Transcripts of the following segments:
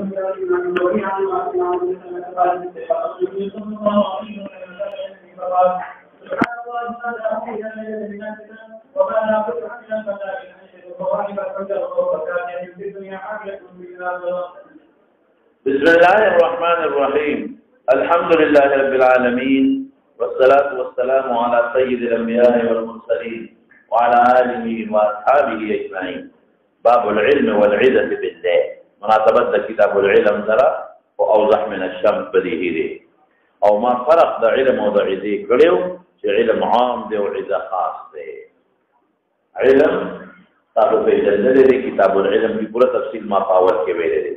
بسم الله الرحمن الرحيم. الحمد لله رب العالمين والصلاة والسلام على سيد الأنبياء والمرسلين وعلى آله وأصحابه أجمعين. باب العلم والعزة بالله. مناسبة كتاب العلم ذرا وأوضح من الشمس بديهي او ما فرق د علم او د عزه کړو چې علم عام دی او عزه خاص دی. علم تاسو په دې کتاب العلم کې پوره تفصیل ما پاول کې ویل دي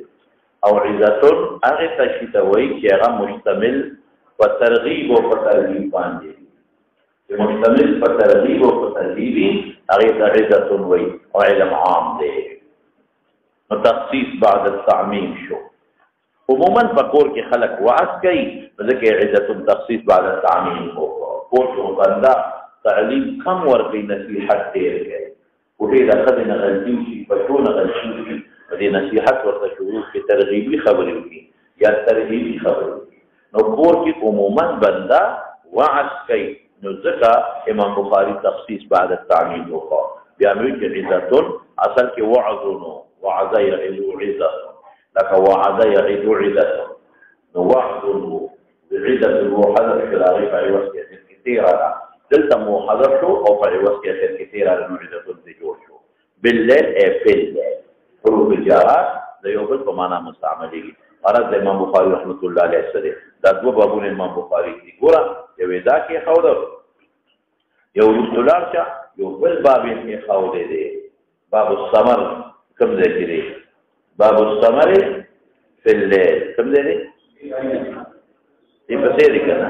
او عزتون هغه تشریح وایي چې هغه مشتمل په ترغیب او په ترغیب باندې چې مشتمل په ترغیب او په ترغیب هغه ته عزتون وایي او علم عام دی. نو تخصیص بعد التعمیم شو. عموما فکور کې خلق وعظ کوي ځکه عزت التخصیص بعد التعمیم هو کور کې بندا تعلیم کم ورکړي نصيحت ډېر کوي او دې راځي نه غلطي شي پټو نه غلطي شي دې نصيحت ورته شروع کې ترغیبي خبرې وکړي یا ترهیبي خبرې وکړي. نو کور کې عموما بندا وعظ کوي نو ځکه امام بخاری تخصیص بعد التعمیم هو بیا موږ کې عزت اصل کې وعظ نو وعظ يعظ عزت لك وعد يعيد عدته وعد بعدة وحذف خلافي فعواسكة كثيرة دلتا محذف شو أو فعواسكة كثيرة لأنه عدة الزجور شو بالليل في الليل حروف الجارات ده يوبل بمعنى مستعمله. أرد الإمام بخاري رحمة الله عليه السلام ده دو بابون الإمام بخاري يقول يويدا كي خوضر يولد دولارشا يوبل بابين كي خوضر دي باب السمر كم ذكره باب الثمر في الليل كم ذي يفسر كنا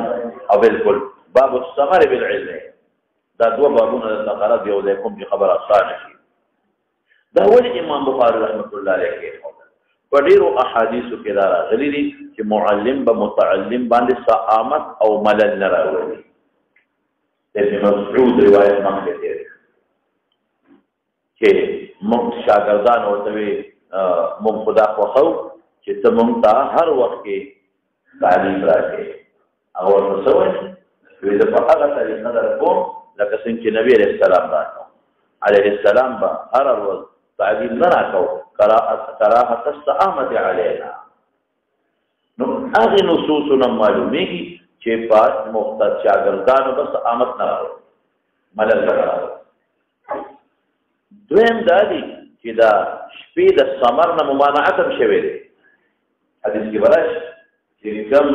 او بالكل باب الثمر بالعلم ده دو بابونه الثقرات يوزيكم بخبر الصالح ده هو الامام بخاري رحمه الله عليه وغيره احاديث كده غليلي چې معلم بمتعلم باندې صامت او ملل نه راوړي. ابن مسعود روایت نقل کړي چې موږ شاګردان ورته مونږ خدا خوښو چې ته مونږ ته هر وخت کې تعلیم راکړې او ورته وایي چې زه په هغه طریقه درکوم لکه څنګه چې نبی علیه السلام راکړو علیه السلام به هر ورځ تعلیم نه راکړو کراهة الصحابة علینا. نو هغې نصوصونه معلومیږي چې په مختص شاګردانو به صحابت نه راوړي ملل نه راوړي. دویم دا دی چې دا شپې د ثمر نه ممانعت هم شوی دی. حدیث کې ورش چې کوم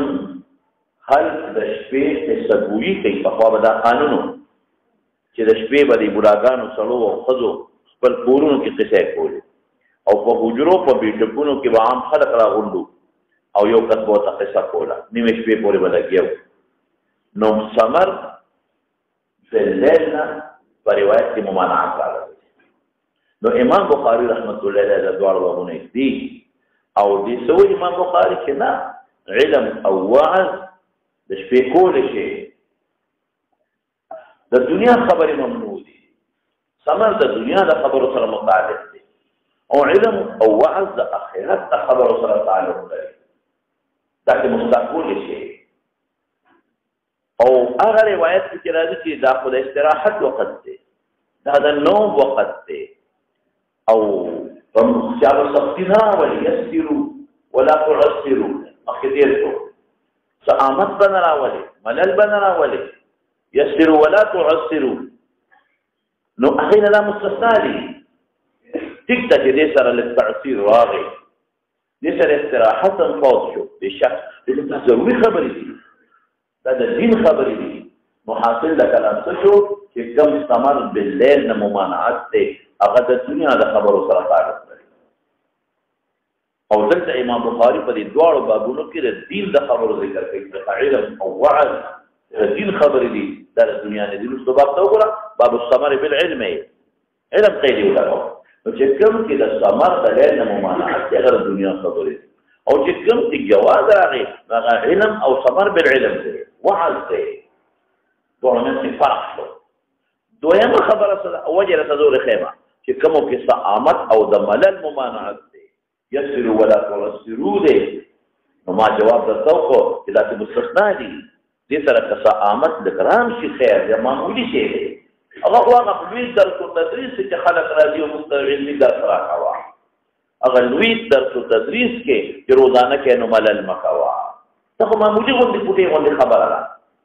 خلک د شپې حسابوي کوي پخوا به دا قانون چې د شپې به د بوډاګانو سړو او ښځو خپل کورونو کې قصې کولې او په حجرو په بیټکونو کې به عام خلک راغونډو او یو کس به ورته قصه کوله نیمې شپې پورې به لګیا و. نو ثمر د لیل نه په روایت کې ممانعت راغلی. نو امام بخاری رحمت الله علیه د دوار وونه دي او دې سوې امام بخاری چې نه علم او وعظ د شپې کول شي د دنیا خبرې ممنوع دي. ثمر د دنیا د خبرو سره متعلق دي او علم او وعظ د آخرت د خبرو سره تعلق لري. دا چې مستقول شي او هغه روایت کې راځي چې دا خو د استراحت وخت دی دا د نوم وخت دی او فمسيار سختنا وليسروا ولا تعسروا اخذيرتو سامت بنرا ولي ملل بنرا ولي يسروا ولا تعسروا. نو اخينا لا مستثنى تكتك دي سر للتعسير راغي دي سر استراحة فوض شو بشك دي ضروري خبري دي هذا الدين خبري دي محاصل لك الانسشو چې کم استمر بالليل نممانعات دي هغه د دنیا د خبرو سره تعلق لري. او دلته امام بخاری په دې دواړو بابونو کې د دین د خبرو ذکر کوي چې علم او وعظ د دین خبرې دي د دنیا نه دي. نو باب ته وګوره باب الثمر بالعلم علم قید وکړو نو چې کوم کې د ثمر د لیل نه ممانعت هغه د دنیا خبرې او چې کوم کې جواز راغی هغه علم او ثمر بالعلم دی وعظ دی دوه فرق شو. دویمه خبره سره وجه تزور خیمه چې کومو کې صامت او د ملل ممانعت دی. يسروا ولا تعسروا ما جواب درته وکړو چې داسې مستثنا دي دې سره که څه آمد لګرام شي خیر یا معمولي شی دی هغه خو هغه لوی درس و تدریس چې خلک راځي او مستعلي درس راکوه هغه لوی درس و تدریس کې چې روزانه کې نو ملل مه کوه ته خو معمولي غوندې پوټې غوندې خبره ده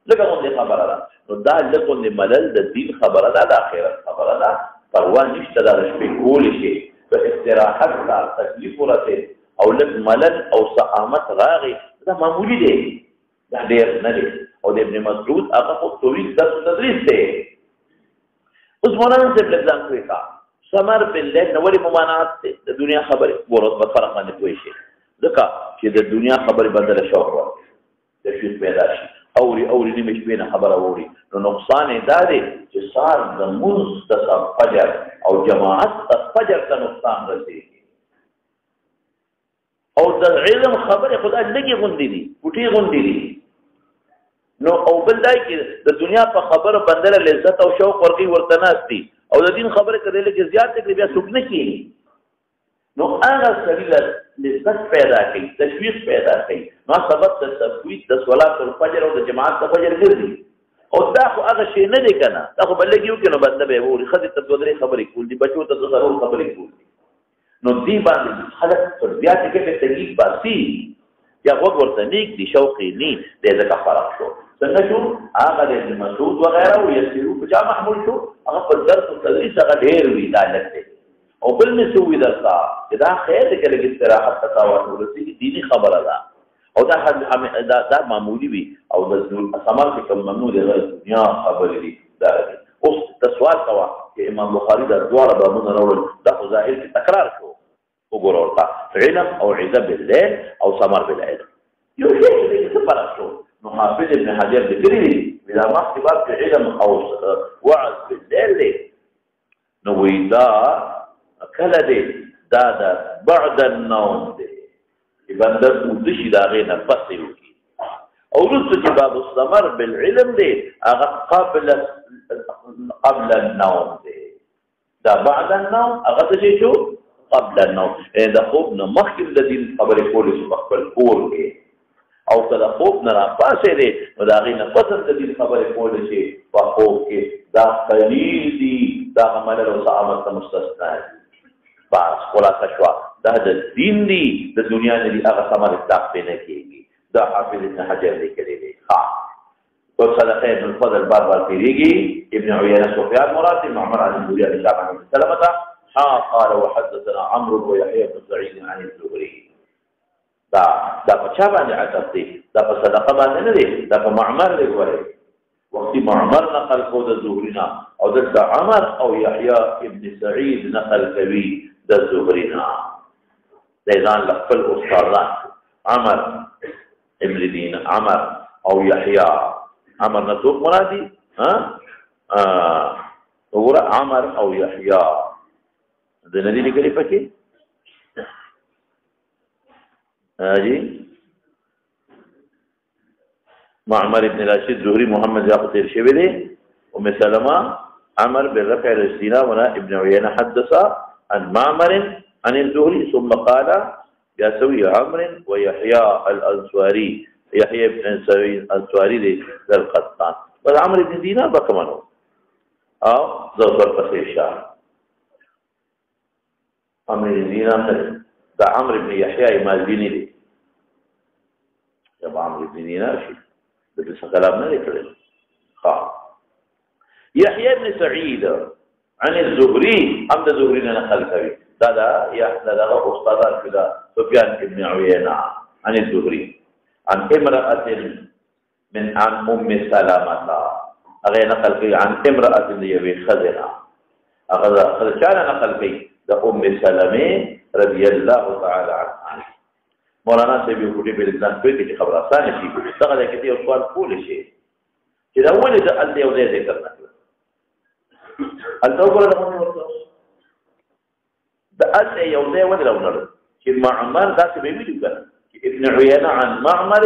لږه غوندې خبره ده نو دا لږ غوندې ملل د دین خبره ده د آخرت خبره ده پروا نشته دا د شپې کولی شي په استراحت سره تکلیف ورسېد او لږ ملل او سعامت راغی دا معمولي دی دا ډېر نه دی او د ابن مسعود هغه خو طویل درس و تدریس دی اوس مولانا صاحب لږ ځان پوه کا ثمر باللیل نو ولې ممانعت دی د دنیا خبرې ګوره په فرق باندې پوه شي ځکه چې د دنیا خبرې بدله شوق ورکړي تشویش پیدا شي اوري نیمه شپې نه خبره اوري نو نقصان یې دا دی چې سهار د لمونځ د فجر او جماعت د فجر ته نقصان رسېږي او د علم خبرې خو دا لږې غوندې دي پوټې غوندې دي نو او بل دا چې د دنیا په خبره بنده لذت او شوق ورکوي ورته ناست دي او د دین خبرې که دی لږې زیات کړي بیا څوک نه کېږي نو هغه سړي له لذت پیدا کوي تشویق پیدا کوي نو سبب د تفویض د صلات الفجر او د جماعت د فجر ګرځي او دا خو هغه شی نه دی که نه دا خو به لږ یو کې نو بنده به یې ووري ښځې ته دوه درې خبرې کول دي بچو ته ضرور خبرې کول دي نو دې باندې خلک پر زیاتې ګټې تکلیف باسي یا غوږ ورته نیک دي شوق یې ني دی ځکه فرق شو څنګه شو هغه د ابن مسعود وغیره ویسیرو په چا محمول شو هغه په درس و تدریس هغه ډېر وي دا لږ دی او بل مې څه ووي درته چې دا خیر دی که لږ استراحت ته تاوان ورسېږي دیني خبره ده او دا معمولي وي او د ثمر چې کوم ممنوع دی هغه دنیا خبرې دي دا دي اوس ته سوال کوه چې امام بخاري دا دواړه بابونه راوړل دا خو ظاهر کې تکرار شو وګوره ورته علم او عزه باللیل او ثمر بالعلم یو شی چې څه فرق شو نو حافظ ابن حجر لیکلي دي دا مخکې باب کې علم او وعظ باللیل دی نو وایي دا کله دی دا د بعد النوم دی چې بنده اوده شي د هغې نه پسې وکړي او وروسته چې باب الثمر بالعلم دی هغه قبل النوم دی دا بعد النوم هغه څه شي شو قبل النوم د خوب نه مخکې د دین خبرې کولی شي په خپل کور کې او که د خوب نه راپاسې دی نو د هغې نه پس د دین خبرې کولی شي په خوب کې دا قلیل دي دا ملل او سعامت ته مستثنا دي بس خلاصه شوه دا د دین دی د دنیا نه دي هغه ثمر اطلاق پرې نه کېږي دا حافظ ابن حجر لیکلی دی ښه صدقه ابن الفضل بار بار تېرېږي ابن عیینه سفیان مراد ابن عمر عن الزهري عن هشام عن ابن سلمة قال وحدثنا عمرو ويحيى بن سعيد عن الزهري دا په چا باندې عطف دی دا په صدقه باندې نه دی دا په معمر دی ګورئ وقتی معمر نقل کو د زهري نه او دلته عمر او یحیی ابن سعید نقل کوي د زهري نه دی ځان له خپل استادان عمر ابن دین عمر او یحیی عمر نه څوک مراد دي وګوره عمر او یحیی د ندی لیکلي پکې جی معمر ابن راشد زهري محمد ياخذ تیر شوی دی ام سلمہ عمر بالرفع الاستيلاء ولا ابن عيينة حدث عن معمر عن الزهري ثم قال يسوي عمرو ويحيى الانصاري يحيى بن سعيد الانصاري للقطان بل عمرو بن دينار بكمنه او ذكر فسيشا عمرو بن دينار دا عمرو بن يحيى مازيني دي يا عمرو بن دينار شي بس كلام نه لیکل يحيى بن سعيد عن الزهري عبد الزهري نقل کوي دا يحيى دا استاد كده سفيان بن عيينة عن الزهري عن امرأة من عن ام سلمة اغه نقل کوي عن امرأة يبي خزنه اغه خزنه نقل کوي دا ام سلمة رضي الله تعالى عنها مولانا صاحب یو کوټې په ځان کې چې خبره اسانه شي څنګه دا کې یو سوال کول شي چې دا ولې د ال یو ځای ذکر نه کړ ال تو کوله د مونږ ورته د ال یو ځای ودل ونر چې معمر دا څه به ویل کړه چې ابن عيينة عن معمر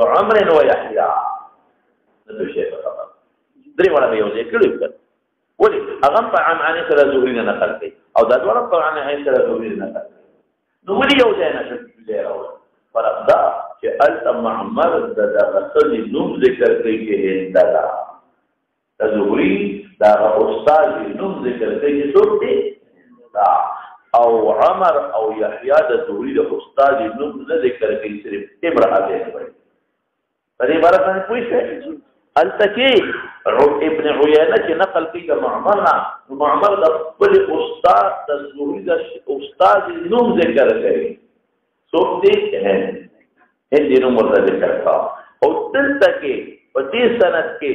وعمر ويحيى نو شي خبره درې وړه یو ځای کړو کړ ولې هغه په عن سره زهري نه نقل کړي او دا ډول په عن سره زهري نه نقل نو ولې یو ځای نه شي راوړل فرق دا چې الته معمر دغه خځې نوم ذکر کوي چې هند ده زهري دغه استاد نوم ذکر کوي چې څوک دی او عمر او یحیی د زهري د استاد نوم نه ذکر کوي صرف ابراهیم دی په دې باره باندې پوه شئ التکی ابن عیینه چې نقل کوي د معمر نه معمر د خپل استاد د زهري د استاد نوم ذکر کوي څوک دی هند نوم ورته ذکر کا او دلته کې په دې سند کې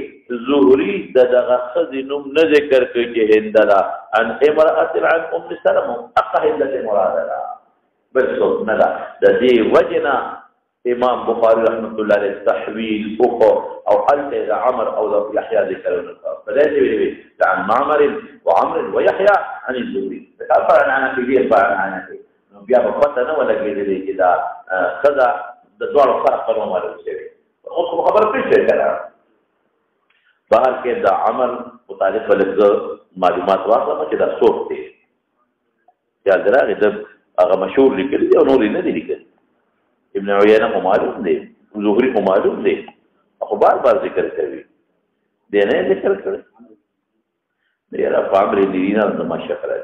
زهري دغه خځې نوم نه ذکر کوي چې هند ده ان امرأة عن ام سلمة اقهلت مراده ده بل څوک نه ده د دې وجنه امام بخاري رحمه الله علیه تحویل او الته عمر او يحيى ذکرونه فلذي ویلي عن معمر وعمر ويحيى عن الزهري فعلا انا في دې فعلا نو بیا په پته نه ولګېدلې چې دا خدا د دوړو فرق په معلوم شوی او خبر پېښه کړه بهر کې دا عمل متعلق ولګ معلومات واخلم چې دا څوک دی یا دراغه د هغه مشهور لیکل دی او نور نه دی لیکل ابن عیینه مو معلوم دی زهري مو معلوم دی خو بار ذکر کوي دی نه ذکر کړی دی را عمرو بن دینار د ماشکره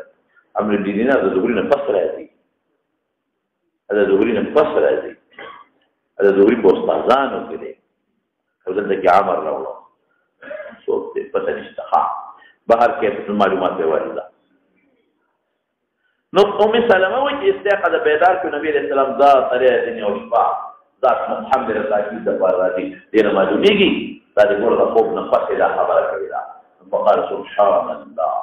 عمرو بن دینار د زهري نه پس راځي دا زهري نه پس راځي دا زهري په استادانو کې دی او دلته کې عمر راوړو څوک دې پته نشته بهر کې معلومات به ورته نو ام سلمہ وایي چې استيقظ بیدار کو نبی رسول الله ذات لري دنیا او شپه ذات محمد رسول الله د پاره دې معلومیږي دا د ګور د خوب نه پاتې دا خبره کوي دا فقال سبحان الله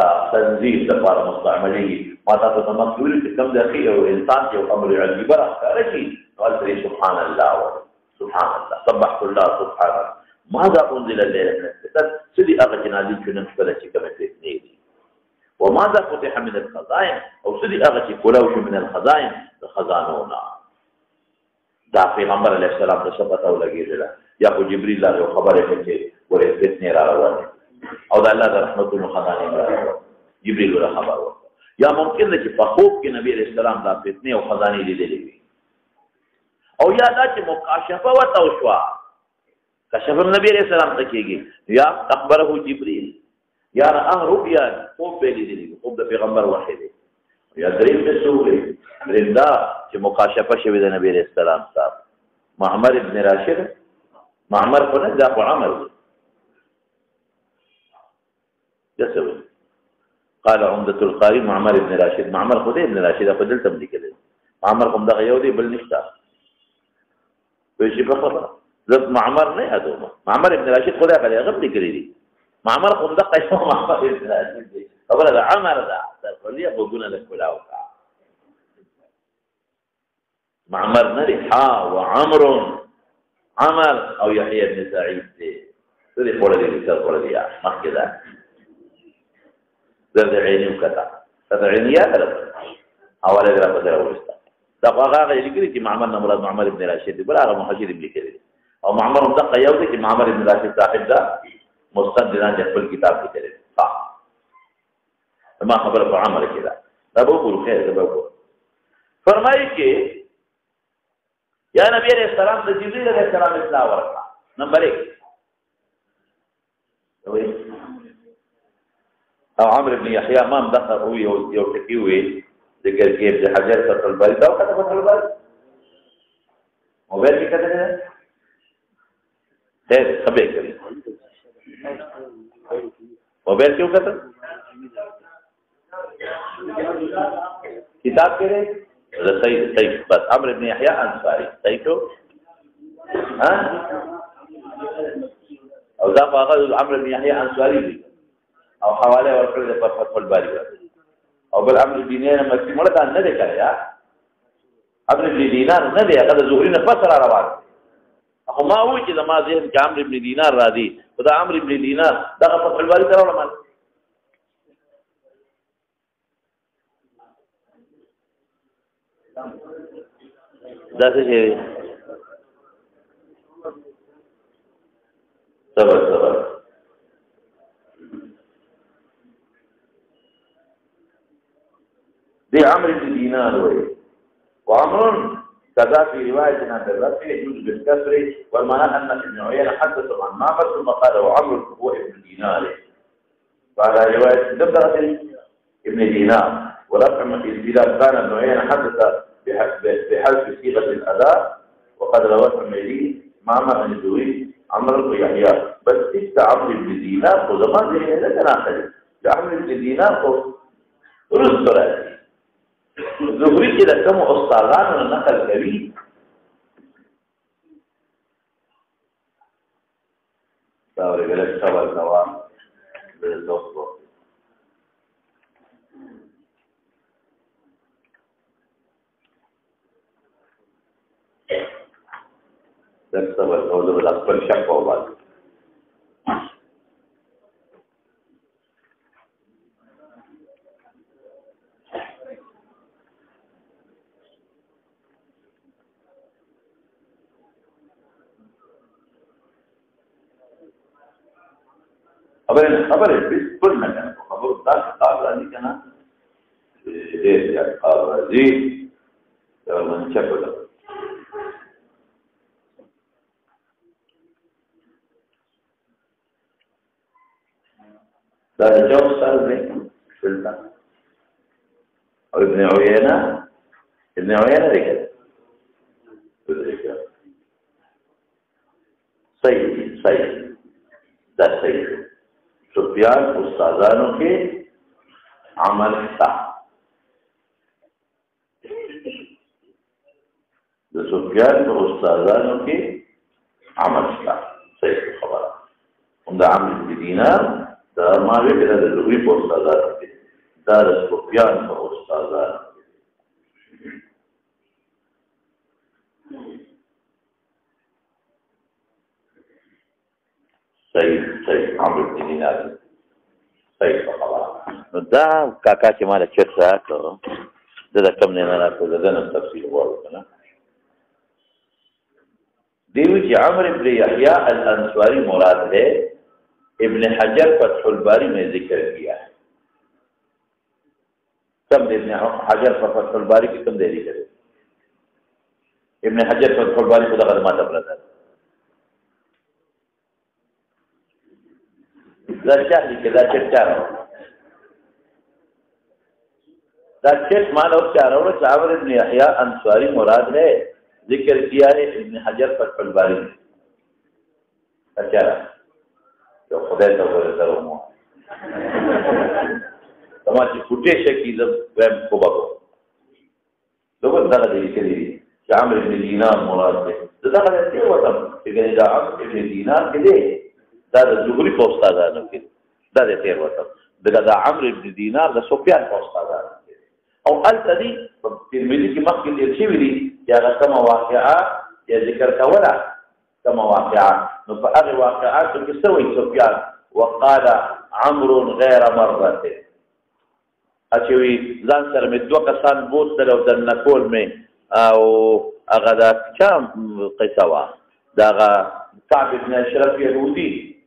دا تنزيل د پاره مستعملي ما تاسو ته مسؤل چې کوم ځای یو انسان یو امر عجیب راځي نو ولې سبحان الله سبحان الله سبحت الله سبحانه ماذا انزل الليله من الكتاب سدي اغه جنازي چې نن شپه چې کومه دي وماذا فتح من الخزائن او سدي اغه چې کولاو شو من الخزائن الخزانونا دا پیغمبر علیه السلام ته شپته ولګیدل یا خو جبرئیل له خبره کوي ورې فتنه را روانه او د الله د رحمت او خزانه جبرئیل له خبر ورکړه یا ممکن ده چې په خوب کې نبی علیہ السلام دا فتنه او خزانه لیدلې وي او یا دا چې مکاشفه وته وشوا کشف نبی علیہ السلام ته کېږي یا اخبره جبرئیل یا رؤیا خوب به لیدلې خوب د پیغمبر وحی دی یا دریم به سوې رندا چې مکاشفه شوی د نبی علیہ السلام صاحب معمر ابن راشد معمر کو نه دا عمر جسوي قال عمدة القاري معمر ابن راشد معمر خدای ابن راشد په دلته لیکل معمر کوم دغه یو دی بل نشته وشي په خبره زه معمر نه ادم معمر ابن راشد خدای غلی غب لیکلی دي معمر کوم دغه یو معمر ابن راشد دی خبره ده عمر ده خلیه بوګونه له کلاو کا معمر نه ها وعمر عمر او يحيى بن سعيد دي دې په لري چې په لري مخکې ده د عیني وکړه د عینیه طرف حواله درا بدر ورسته دا هغه لیکلي چې معمر نه مراد معمر ابن راشد بل هغه محجر ابن لیکلي او معمر هم دغه یو دی چې معمر ابن راشد صاحب دا مستندان د خپل کتاب کې کړی ما خبر په عمل کې دا به وګورو خیر دا به وګورو فرمایي چې یا نبی علیہ السلام د جبرئیل علیہ السلام اطلاع ورکړه نمبر 1 او عمرو بن يحيى امام دخل هو یو ټکی وی ذکر کې ابن حجر فتح الباری دا کته فتح الباری موبایل کې کته ده خیر خبر کړی موبایل کې وکړه کتاب کې ده صحیح بس عمرو بن يحيى انصاري صحیح شو ها او دا هغه عمرو بن يحيى انصاري او حواله ورکړل د فتح الباری او بل عمرو بن دینار مکمله دا نه دی کړی عمرو بن دینار نه دی هغه د زهري نه پس را روان خو ما وایي چې ما ذهن کې عمرو بن دینار را دي او دا عمرو بن دینار دغه فتح الباری سره وړم دا څه شي صبر دي عمرو بن دینار وایي وعمر وكذا في رواية عن الرفع يجوز بالكسر والمعنى أن ابن عيينة حدث عن معمر ثم قال وعمرو هو ابن دينار وعلى رواية دبرة ابن دينار ورفع إذا كان ابن عيينة حدث بحذف صيغة الأداء وقد رواه الحميدي معمر عن الزهري عمرو بن يحيى بس انت عمرو بن دينار وزمان زي هذا كان آخر عمرو بن دينار رزق الزهري كده كم أسطالان ونقل كبير تاوري بلد شبال نوام بالدوخ ده شبال نوام بالأكبر شك وبعد خبر البيت كل مكان خبر الدار قابل أني كان ليه يعني قابل زين من شكله لا الجو صار زين سلطان أو ابن عيينة ذكر صحيح ده صحيح سفیان استادانوں کے عمل تھا سفیان استادانوں کے عمل تھا صحیح خبر عند عمل بدینار دا ماوی کده د لوی په استادانو کې دا سفیان استادانو صحیح عمرو بن دینار صحیح خبره دا کاکا چې مال چرته راکړو دا کم نه راکړو دا نه تفصیل وایو کنه دیو چې عمرو بن یحیی الانصاری مراد ہے ابن حجر فتح الباری میں ذکر کیا ہے کم ابن حجر فتح الباری کی کم دے ذکر ابن حجر فتح الباری خدا خدمات اپنا تھا دا چاہلی کہ دا چٹ چاہ رہا ہوں دا چٹ مانا چاہ رہا ہوں عمرو ابن یحیی انصاری مراد ہے ذکر کیا ہے ابن حجر فتح الباری میں اچھا رہا جو خدای ته ورته ومو تماشي فوټه شکی د ویم کو بابا دغه دغه دې کړی چې عمرو بن دینار مراد ده دغه څه وته چې دا عمرو بن دینار کې دی دا د زهري په استادانو کې دا د تیر وته دا عمرو بن دینار د سفیان په استادانو کې او التدی په ترمذی کې مخکې دې شی ویلي چې هغه کوم واقعا یا ذکر کوله كما واقعات فأغي واقعات كسوي سفيان وقال عمرو غير مرة أشوي زانسر مدوى كسان بوت لو دن كول مي أو أغدا كام قسوا داغا كعب بن أشرف يهودي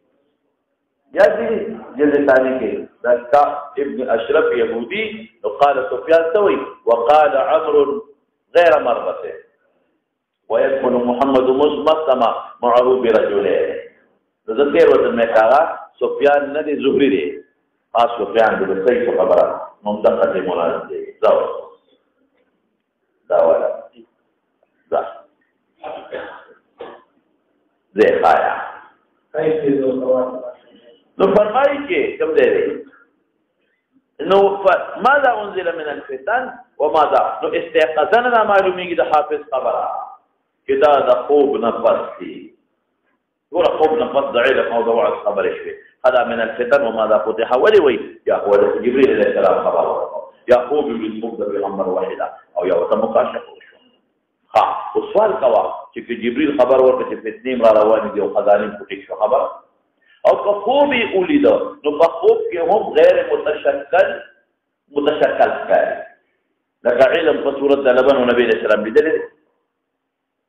يدي جلد ثاني كي كعب ابن أشرف يهودي وقال سفيان سوي وقال عمرو غير مرة ويدخل محمد مسلم معه برجلين ذكر وزن میں کہا سفیان ندی زہری دے سفیان دے صحیح خبر منطقه مراد دے داولا دا خایا نو فرمائی کہ کم دے رہے نو ماذا انزل من الفتن وماذا نو استيقظنا معلومی کی حافظ خبر كده ده خوب نفس دي يقول خوب نفس ده علم موضوع الخبر شوي هذا من الفتن وماذا فتح ولي يا هو جبريل عليه السلام خبر يا خوب بالمبدا بغمر واحده او يا وتمقاشف شو ها وسؤال كوا چې جبريل خبر ورکړي چې فتنې را روان دي او خزانه پټي شو خبر او خوب ولید نو په خوب کې هم غیر متشکل کړي لکه علم په صورت د لبن او نبی عليه السلام لیدل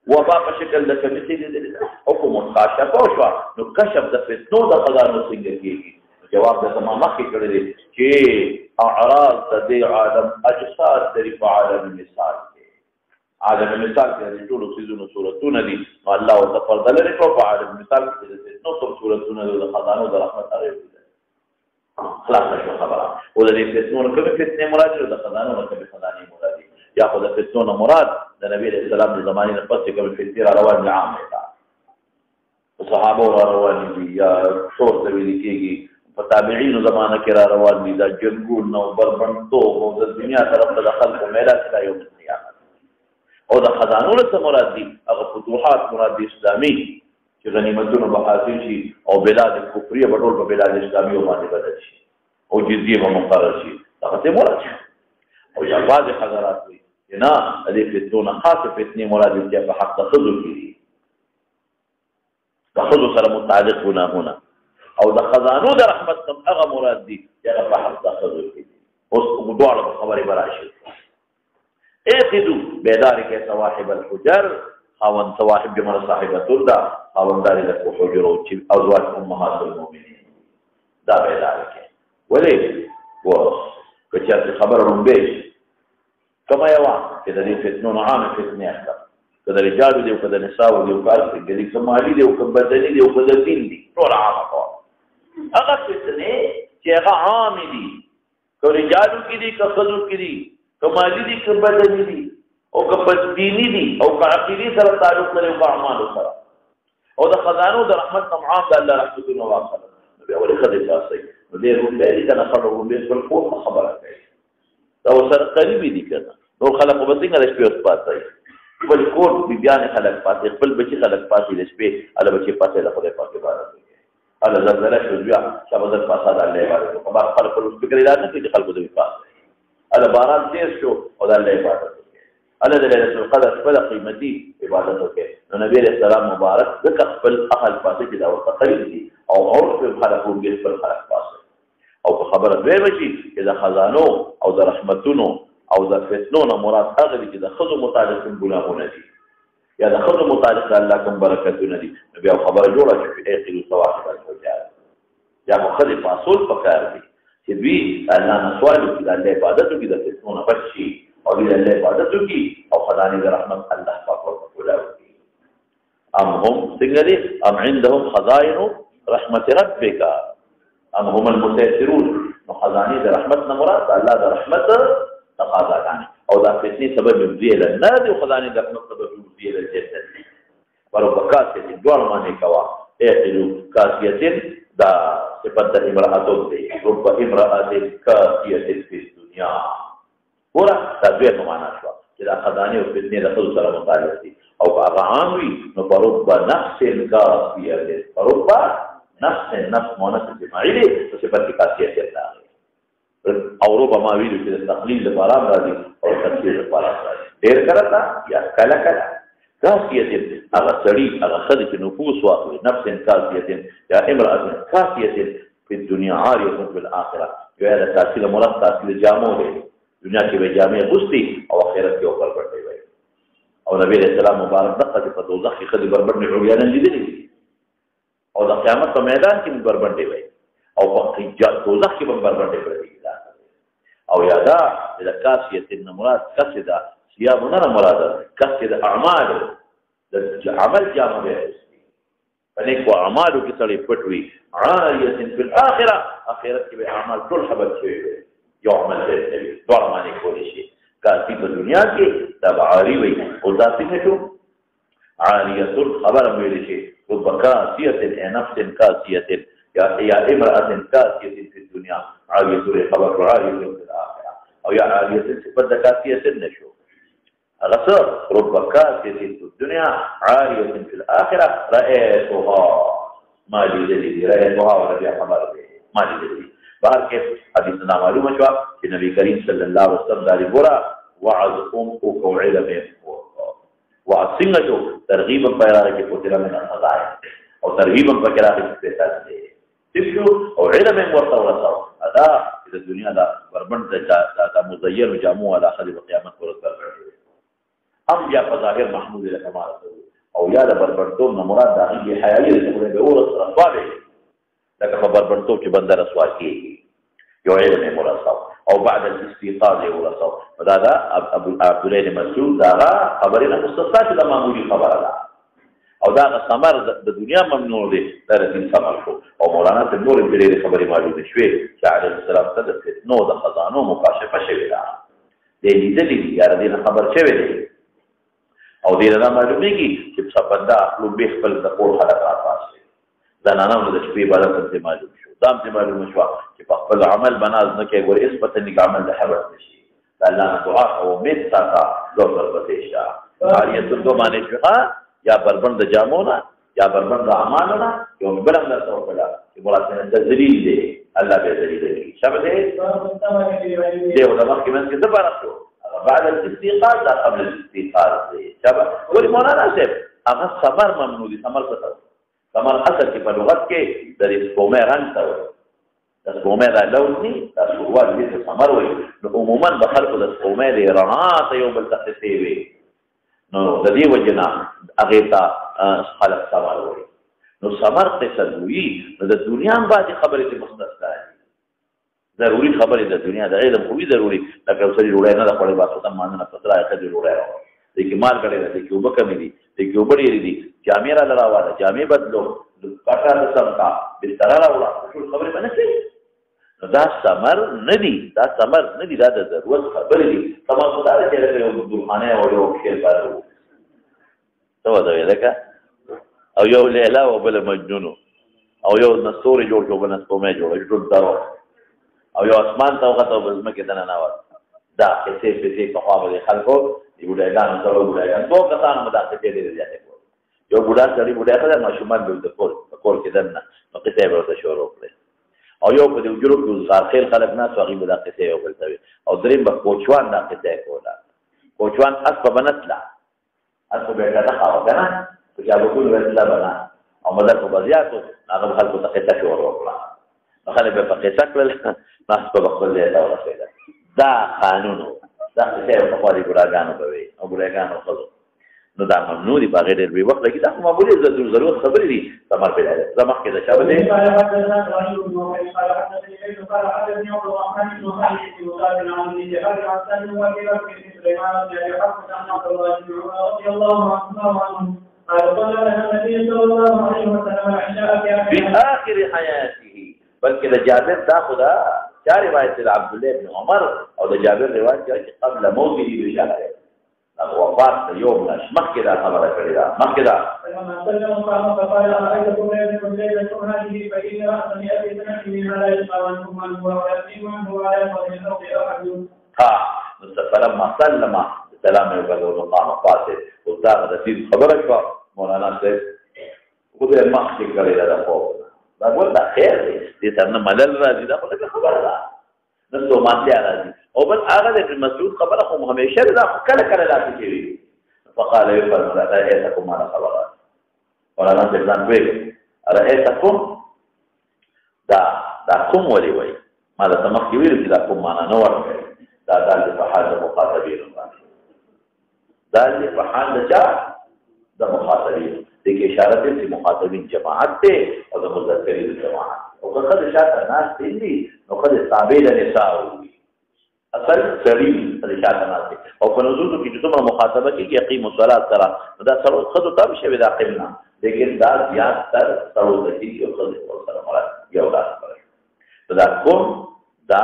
وبا په شکل د کمیټې د حکم مخاشفه او شو نو کشف د فتنو د خزانو څنګه کیږي جواب د تمامه کې کړی دی چې اعراض د دې عالم اجساد د په عالم مثال دی عالم مثال کې د ټولو څیزونو صورتونه دي نو الله ورته پرده لري کړو په عالم مثال کې د فتنو کوم صورتونه د خزانو د رحمت هغه دي خلاص شو خبره او د فتنو کوم فتنه مراد ده د خزانو کوم خزانه مراد دي یا خو د فتنو مراد د نبی رسول الله د زمانه نه پس کوم فتنه روان عامه ده صحابه روان دي یا څور د ویل کېږي په تابعین زمانه کې روان دي دا جنگون نو بربندو او د دنیا طرف ته دخل په میراث لا یو قیامت او د خزانو له مراد دي هغه فتوحات مراد دي اسلامي چې غنیمتونو به حاصل شي او بلاد کفریه په ټول په بلاد اسلامي باندې بدل شي او جزیه به مقرر شي هغه ته مراد شي او یا بعض حضرات وي نه دې فتنه خاصه فتنه مراد دي په حق تخذل کې تخذل سره متعلق هنا او د خزانو د رحمت هغه مراد دي چې په حق تخذل کې اوس دوړه خبرې براشي اخذوا بذلك صواحب الحجر خاون صواحب جمع صاحبة الدا خاون ذلك حجر ازواج امهات المؤمنين دا بذلك ولي وكثرت خبر رمبيش كما يوا كذا دي فتنون عام فتنه اكثر كذا رجال دي وكذا نساء دي وكذا دي كمالي دي وكذا بدني دي وكذا دين دي طول عام هغه فتنه چې هغه عام دي کو رجال کې دي کفذو کې دي کمالی دي که بدنی دي او که بدینی دي او که عقیدی سره تعلق لري او که اعمالو سره او د خزانو د رحمت نمعام د الله رحمتونه واصله نو بیا ولې خدای تاسو نو دې رومبه دي کنه خلکو به خپل خو خبره کوي دا سره قریبي دي کنه نو خلکو به څنګه د شپې اوس پاتای خپل کور بیان خلک پاتې خپل بچي خلک پاتې د شپې الله بچي پاتې د خدای پاک عبادت کوي الله زلزلہ شو بیا شابه د فساد الله عبادت کوي په خلکو فکر نه کوي خلکو د پاس هذا باران تیر شو او د الله عبادت وکړي الله د ليله القدر خپل قیمتي عبادت وکړي نو نبی رسول الله مبارک ذکر خپل اهل پاسه چې دا ورته قریب دي او عرف خلقو به خپل خلق پاسه او خبره دوی وشي چې د خزانو او د رحمتونو او د فتنونو مراد هغه دي چې د خزو متعلق ګناهونه دي یا د خزو متعلق الله کوم برکتونه دي نو بیا خبره جوړه چې اخر صواحب الحجات یا خدای فاصل پکار دي چې دوی الله نه سوال وکړي د الله عبادت وکړي د فتنونو بچي او د الله عبادت وکړي او خدای د رحمت الله پاک ورکولا وکړي ام هم څنګه دي ام عندهم خزائن رحمت ربک ام هم المتاثرون نو خزانه د رحمت نه مراد الله د رحمت تقاضا کوي او دا فتنې سبب دی له نه دی خزانه د رحمت سبب دی له جنت وربکات دي دوه معنی کوا اخلو کاسیتن دا صفت امرأتون دی رب امرأت کاسیت فی الدنیا پورا تدویر نمانا شوا چې دا خزانه او فتنې د خود سره متعلق دي او هغه عام وي نو رب نفس کاسیت رب نفس مونث جماعي دی صفت کاسیت دی او رب ما ویلو چې تقلیل لپاره راځي او تفسیر لپاره راځي ډیر کړه یا کله کله کاسیت هغه سړی هغه خدای چې نفوس واخلي نفس کاسیت یا امرأة کاسیت په دنیا عاریه په الاخره یا د تاثیر مراد تاثیر جامو دی دنیا کې به جامې غوستي او آخرت کې اوپر پټي وي او نبی رسول الله مبارک دغه په دوزخ کې خدای بربند عریان لیدلې او د قیامت په میدان کې بربند وي او په دوزخ کې بربند پرې او یادا د کاسیت مراد کسدا سیاب نه مراد کسد اعمال د عمل جامه به پنه کو اعمالو کې سړی پټوي عاریه فی الاخره اخرت کې به اعمال ټول خبر شي یو عمل دی دوه معنی کولی شي کاسی په دنیا کې دا عاری وي او ذاتی نشو عاریه خبر ویل شي وبکاسیه نفس کاسیه یا امرأة کاسیه فی الدنیا عاریه خبر عاریه فی الاخره او یا عاریه صفت کاسیه نشو غصر رب كاسية في الدنيا عارية في الآخرة رأيتها ما لي رأيتها ولم يحمر به ما لي بار كيف حديثنا معلومة شوى النبي كريم صلى الله عليه وسلم داري برا وعظ وعلم وعظ سنجو ترغيبا بيراغي كفتلا من الخضائع او ترغيبا بكراغي كفتلا تفشو او علم ورطورة هذا إذا الدنيا دا بربند دا مزير وجاموه على أخذ القيامة ورطور هم بیا په ظاهر محمود له کمال او یا د بربرتوب نه مراد د هغه حیايي د خپل به اورس رسواله لکه په بربرتوب چې بندر رسوا کیږي یو علم مراد او او بعد الاستيقاظ ورسو فدا ابو عبد الله بن مسعود دا خبرنا مستثنا د معمولی خبره ده او دا ثمر د دنیا ممنوع دي تر دې ثمر شو او مولانا ته نور دې خبرې معلومه شوې چې عليه السلام ته د فتنو د خزانو مکاشفه شوې ده دې دې یاره دې خبر شوې ده او دې نه معلومیږي چې څپنده خپل به خپل د کور خلک راځي دا نه نو د شپې عبادت ته معلوم شو دا هم معلوم شو چې په خپل عمل بناز نه کې ګور اثبات نه عمل د حبس نشي الله دعا او امید ساته زور پته شه اړیت تو باندې شو یا بربند د جامونا یا بربند د اعمالنا یو بلم د توکلا چې مراتب د ذلیل دی الله به ذلیل دی شبه دی او د مخکې من کې زبر شو بعد الاستيقاظ دا قبل الاستيقاظ دی شبه ولې مولانا صاحب هغه صبر ممنوع دي عمل څه ثمر اصل کې په لغت کې د سپومې رنګ ته وایي د سپومې دا لون دي دا شروع دي د ثمر وایي نو عموما د خلکو د سپومې د رڼا ته یو بل تخصیصي وي نو د دې وجنا هغه ته خلک ثمر وایي نو ثمر قصد وي نو د دنیا باندې خبرې ته مستثنا دي ضروري خبرې د دنیا د علم خو ضروري لکه اوسري وړای نه د خپل باسو ته ماننه پتره اخلي وړای د کی مال کړي د کی وبکه دي د کی وبړي دي جامې را لراواله جامې بدلو کاټه سمتا بستر راوړه ټول خبرې باندې شي دا ثمر ندي دا ثمر ندي دا د ضرورت خبرې دي تمام خدای چې له یو درخانه او یو خیر پاره څه ودا ویلکه او یو لیلا او بل مجنون او یو نستوري جوړ بل نستومه جوړ ټول درو او یو اسمان ته وغته بزمکه دنه نه وات دا کیسه په خواله خلکو یو ډایګان سره ډایګان دوه کسان مداخله کړي دي یو بوډا سړي بوډا ته ماشومان د کور کې دنه نو کته به ورته شروع کړي او یو په دې وګړو کې ځارخیل خلک نه سوغي مداخله یو بل ته او دریم په کوچوان دا کته کولا کوچوان اس په بنتلا اس په بیٹا دا خاو کنه چې هغه ټول ورته بنا او مدد په بزیاتو هغه خلکو ته کته شروع کړه خلک په کته کړل ناس په خپل ځای ته ورسېده دا قانون دا څه په خوري ګراګانو کوي او ګراګانو خلک نو دا ممنوع دي په غیر دی وخت لګي دا معمولی ضرورت خبرې دي تمر په لاره زمخ کې دا شاوه دي في آخر حياته بلکې د جابر دا خدا چا روایت د عبد الله بن عمر او د جابر روایت چې قبل موته دی بشاره وفات يوم لاش مخکې دا خبره کړې ده مخکې دا ها فلما سلم سلام يبلغ مقام فاصل ودا د دې خبره شو مولانا صاحب خدای مخکې کړې ده خو دا ګوردا خیر دې څنګه مدل راځي دا خبره ده نو ماته راځي او بل هغه د مسعود خبره خو همیشه دا کله کله راځي کوي فقال يفعل لا رأيتكم على خبرات ولا نزل ځان وی رأيتكم دا کوم ولي وای ما دا تمخ ویل چې دا کوم معنا نه ورته دا د فحال مخاطبین دا د فحال د مخاطبین دغه اشاره دې چې مخاطبین جماعت ته او د مذکرین جماعت او کله شاته ناس دي نو کله تابع لنساء اصل سړي رشاته ناس او په نزول کې چې کومه مخاطبه کې یقیم الصلاه سره دا سره خود ته شوی دا قبلنا لیکن دا زیات تر سره د دې یو څه سره مراد یو دا دا کوم دا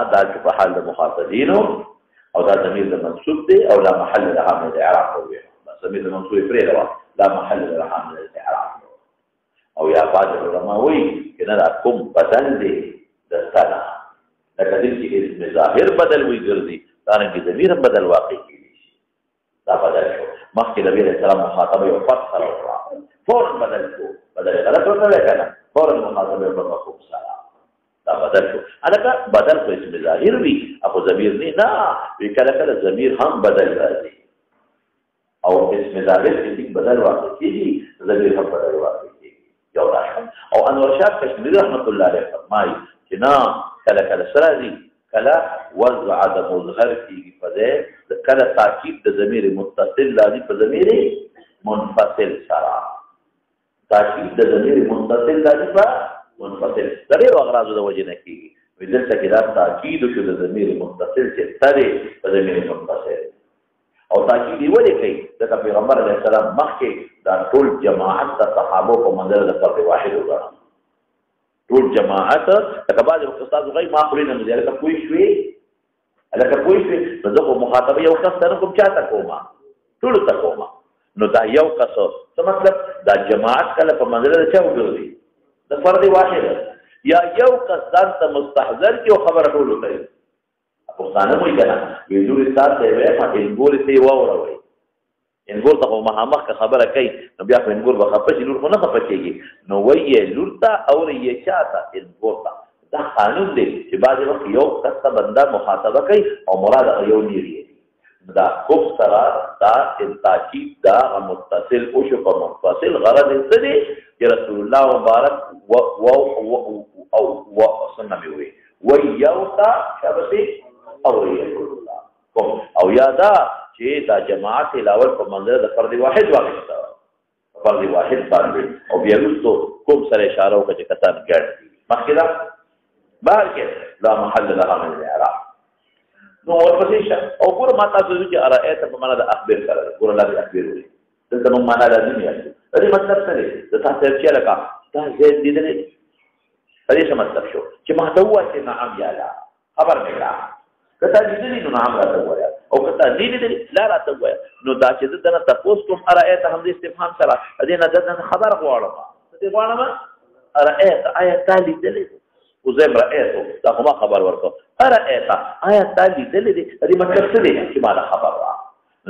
په حال د مخاطبین او دا ضمیر د منصوب دی او لا محل له حامل اعراب وي ضمیر د منصوب پرې لا محل له حامل اعراب او یا بعض علماء وایي کله دا کوم بدل دی د سلام لکه دې چې اسم ظاهر بدل وي ګرځي دا نه کې ضمیر بدل واقع کیږي دا بدل شو مخکې نبی رسول الله مخاطبه یو فرق سره وکړه فورا بدل شو بدل غلط ورته کنه فورا مخاطبه په مفهوم سره دا بدل شو الکه بدل خو اسم ظاهر وي اخو ضمیر نه وی کله کله ضمیر هم بدل راځي او اسم ظاهر چې بدل واقع کیږي ضمیر هم بدل واقع کیږي یو راشه او انور شاه کشمیری رحمت الله علیه فرمایي چې نه کله کله سره دي کله وضع عدم مظهر کیږي په دې کله تاکید د ضمیر متصل لازم په ضمیر منفصل سره تاکید د ضمیر متصل لازم په منفصل درې اغراض د وجه نه کیږي دلته کې دا تاکید شو د ضمیر متصل چې ترې په ضمیر متصل او تاکید یې ولې کوي ځکه پیغمبر علیه السلام مخکې دا ټول جماعت د صحابو په منځ د فرد واحد وګڼل ټول جماعت لکه بعضې وخت استاد غي ما خوري نه دی لکه پوه شوې نو زه خو مخاطبه یو کس ته نه کوم چا ته کومه ټولو ته کومه نو دا یو کس څه مطلب دا جماعت کله په منځ د چا وګرځي د فرد واحد یا یو کس ځان ته مستحضر کړي او خبره ټولو ته وي پښتانه وایي که نه وایي لورې سات ته یې وایم انګورې ته یې واوروئ انګور ته خو مخامخ که خبره کوي نو بیا خو انګور به خفه شي لور خو نه خفه کېږي نو وایي یې لور ته اورئ یې چا ته انګور ته دا قانون دی چې بعضې وخت یو کس ته بنده مخاطبه کوي او مراد هغه یو نیر یې دا خوب سره دا تاکید دا متصل او شو په منفصل غرض یې څه دی چې رسول الله مبارک او څنګه مې وایي وایي یو ته شابسې اورئ الله کوم او یا دا چې دا جماعت الاول په منځ د فرد واحد واقع فرد واحد باندې او بیا وروسته کوم سره اشاره وکړه چې کتاب ګډ مخکې دا بهر کې لا محل لها من الاعراب نو ورپسې شه او ګوره ما تاسو چې ارائیت په معنا د اخبار سره ګوره لا اخبار وي دلته موږ معنا لازم یاستو دې مطلب څه دی د تاسو چې لکه دا زید دې دې څه مطلب شو چې ما ته وایي چې نعم یا لا خبر مې کړه کته دې نو نعم راته وایي او کته دې لا راته وایي نو دا چې دنه تاسو کوم ارائیت هم دې استفهام سره دې نه دنه خبر غواړم دې غواړم ارائیت آیت تعالی دې وزم رأيته دا خو ما خبر ورکو ارأيته آیت تعالی دې دې مطلب څه دی چې ما خبر را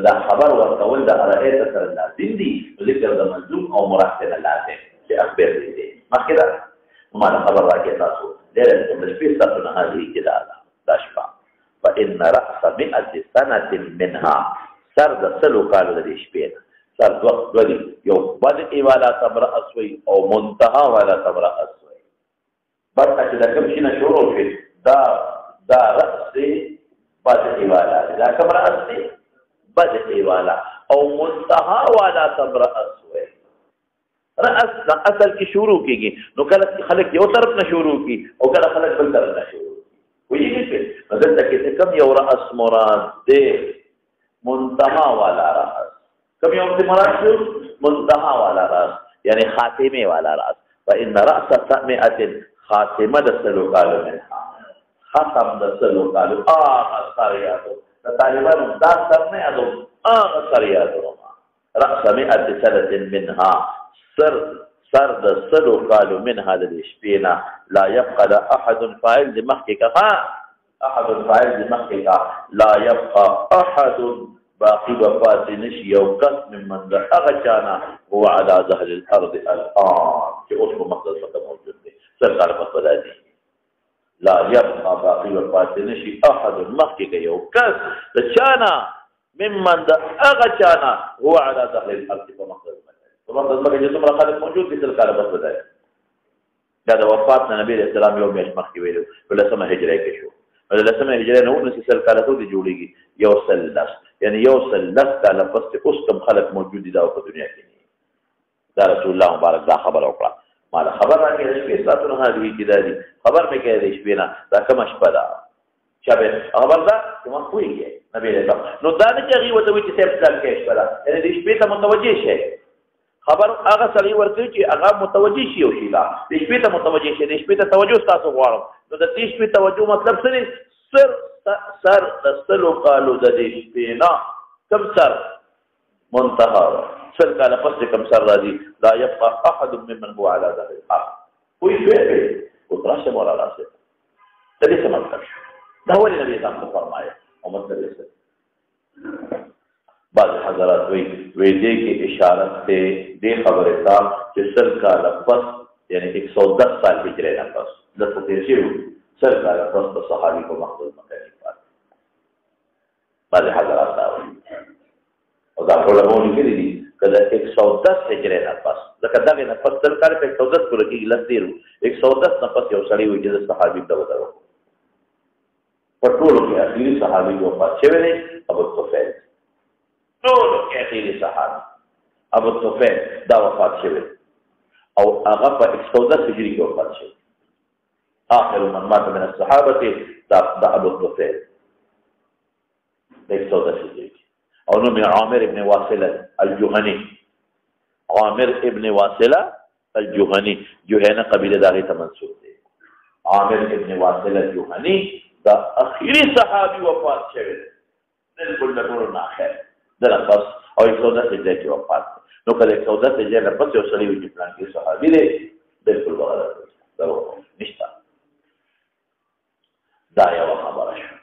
دا خبر ورکول دا ارأيته سره لازم دي ذکر د ملزوم او مراد نه لازم چې اخبار دې مخکې دا ما خبر راکې تاسو دې د شپې تاسو نه هغه کې دا شپه فإن رأس 100 سنة منها سر د سلو کالو د شپې سر وخت غوړي یو بدء والا تبرأ اسوي او منتهى والا تبرأ اسوي بس چې دا کوم شي نه شروع شي دا رأس بدء والا دا کوم رأس بدء والا او منتهى والا تبرأ اسوي رأس اصل کې شروع کیږي نو کله خلک یو طرف نه شروع کی او کله خلک بل طرف نه شروع ویږي چې مګر چې کوم یو رأس مراد دی منتهى والا رأس کوم یو مراد شو منتهى والا رأس یعنی خاتمه والا رأس فإن رأس 100 خاتمه د سلو کالو منها ختم د سلو کالو سریاتو د طالبانو دا سر نه یادو سریاتو رأس 100 سنة منها سر د سلو کالو منها د شپینا لا يبقى احد فاعل لمخکک احد فاعل لمخکک لا يبقى احد باقي وفات نشي یو کس ممن د هغه چانا هو على ظهر الارض الان چې اوس په مقصد څخه موجود دی سرکار په بدادي لا يبقى باقي وفات نشي احد مخکک یو کس د چانا ممن د هغه چانا هو على ظهر الارض په مقصد ومقصد مکه چې څومره خلک موجود دي سرکار په بدادي دا د وفات نبی رسول الله یو میاشت مخکې ویلو ولسمه هجره کې شو ولسمه هجره نو نو سرکار ته دی جوړیږي یو سلس یعنی یو سلس کاله پس اوس کوم خلک موجود دي دا په دنیا کې دا رسول الله مبارک دا خبر وکړه مال خبر راکې شپې ساتونه هغه کې دادي خبر مې کې دې شپې نه دا کوم شپه ده شابه خبر ده چې ما کویږي نبی رسول نو دا نه چې وته وي چې څه ځل کې شپه ده یعنی دې شپې ته متوجه شي خبر هغه سړی ورته چې هغه متوجه شي او شي دا دې شپې ته متوجه شي دې شپې ته توجه تاسو غواړم نو د دې شپې توجه مطلب څه دی سر تسلو قالو د دې شپې نه کم سر منتهى سر کاله پس کم سر راځي لا يبقى احد ممن هو على ظهر الارض کوئی شی او تراشه مولا راځي د دې څه مطلب دا ولې نبی تاسو فرمایي او مطلب یې بعض حضرات وی دې کې اشاره ته دې خبره تا چې سر کاله پس یعنی 110 سال هجرت نه پس د تفسیر سر کاله پس د صحابي په مقصد مکه بعض حضرات دا وایي او دا علماء لیکلي دي کله 110 هجرت نه پس ځکه دا نه پس سر کاله په 110 پورې کې لسیرو 110 نه پس یو سړی وي چې صحابي دا وځو په ټولو کې اخیری صحابي وفات شوی دی ابو طفیل ټولو کې اخیری صحابي ابو طفیل دا وفات شوی او هغه په 110 هجری کې وفات شوی آخر من مات من الصحابة دا ابو الطفیل دیکھ 14 ہجری کی اور نوم عامر ابن واصلہ الجهنی عامر ابن واصلہ الجهنی جو ہے نا قبیلہ داغی تا منصوب دے عامر ابن واصلہ الجهنی دا اخیری صحابی وفات شوه بالکل نور نه خیر دغه پس او 14 هجری کې وفات نو کله 14 هجری نه پس یو سړی وی پلان کې صحابي دی بالکل غلط دا نشته دا یو خبره شو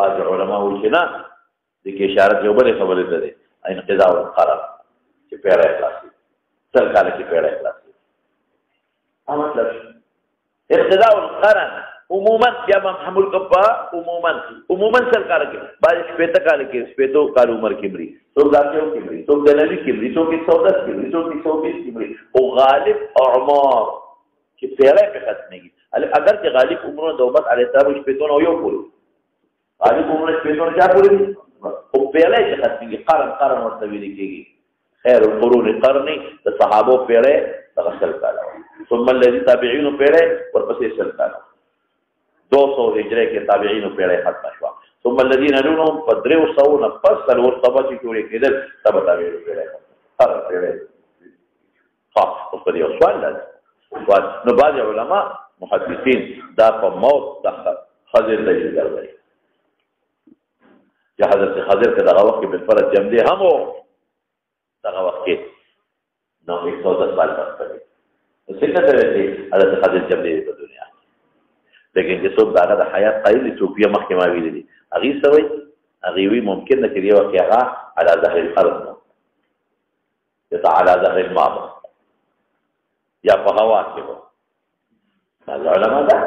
بعض علماء وایي چې نه د کې اشاره یو بل خبره ده انقضاء القرار چې پیړه اخلاصي سرکار کې پیړه اخلاصي مطلب انقضاء القرار عموما بیا محمول کپا عموما سرکار کې بعض شپته کال کې شپته کال عمر کې مری تو ځاتو کې مری تو دلالي کې مری تو کې 14 کې مری تو کې 24 کې مری او غالب اعمار چې پیړه په ختمېږي اگر چې غالب عمر دومت علی السلام شپته نو یو پورو غالب عمر شپته نه چا پورو او پیړه چې ختمېږي قرن ورته ویل کېږي خیر القرون قرني د صحابه پیړه تغسل کاله ثم الذي تابعين پیړه ورپسې سل کاله 200 هجری کې تابعین پیړه ختم شو ثم الذين يلونهم فدروا صون فصل ورطبه چې جوړې کېدل تبع تابعین پیړه هر پیړه خاص په دې سوال لازم نو بعض علما محدثین دا په موت د خضر دلیل کوي چې حضرت خضر ته دغه وخت په فرض جمع دي هم دغه وخت کې نو 110 سال پس څنګه درته حضرت خضر جمع دي په دنیا لیکن چې څوک داغه د حیات قایل دي څوک یې مخکې ما ویلي دي هغې سوی هغې وی ممکن ده چې دې وخت کې هغه علی ظهر الارض نو چې علی ظهر الماء یا په هوا کې وو دا علما ده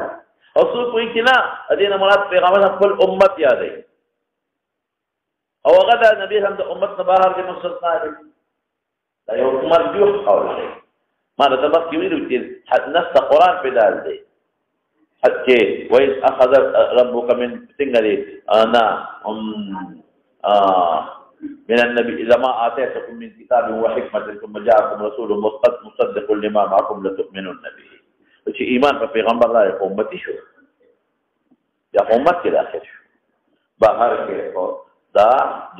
او څوک وایي چې نه د دې نه مراد پیغمبر خپل امت یادوي او هغه د نبي هم د امت نه بهر د مستثنا دي دا یو مرجوح قول دی ما د مخکې ویلو چې نص قرآن په دال دی حتى وإذ أخذ ربك من تنقلي أنا من النبي إذا ما آتيتكم من كتاب وحكمة ثم جاءكم رسول مصدق لما معكم لتؤمنون به وشي إيمان فبيغمبر الله يا أمتي شو يا أمتي الآخر شو بهر كيفو دا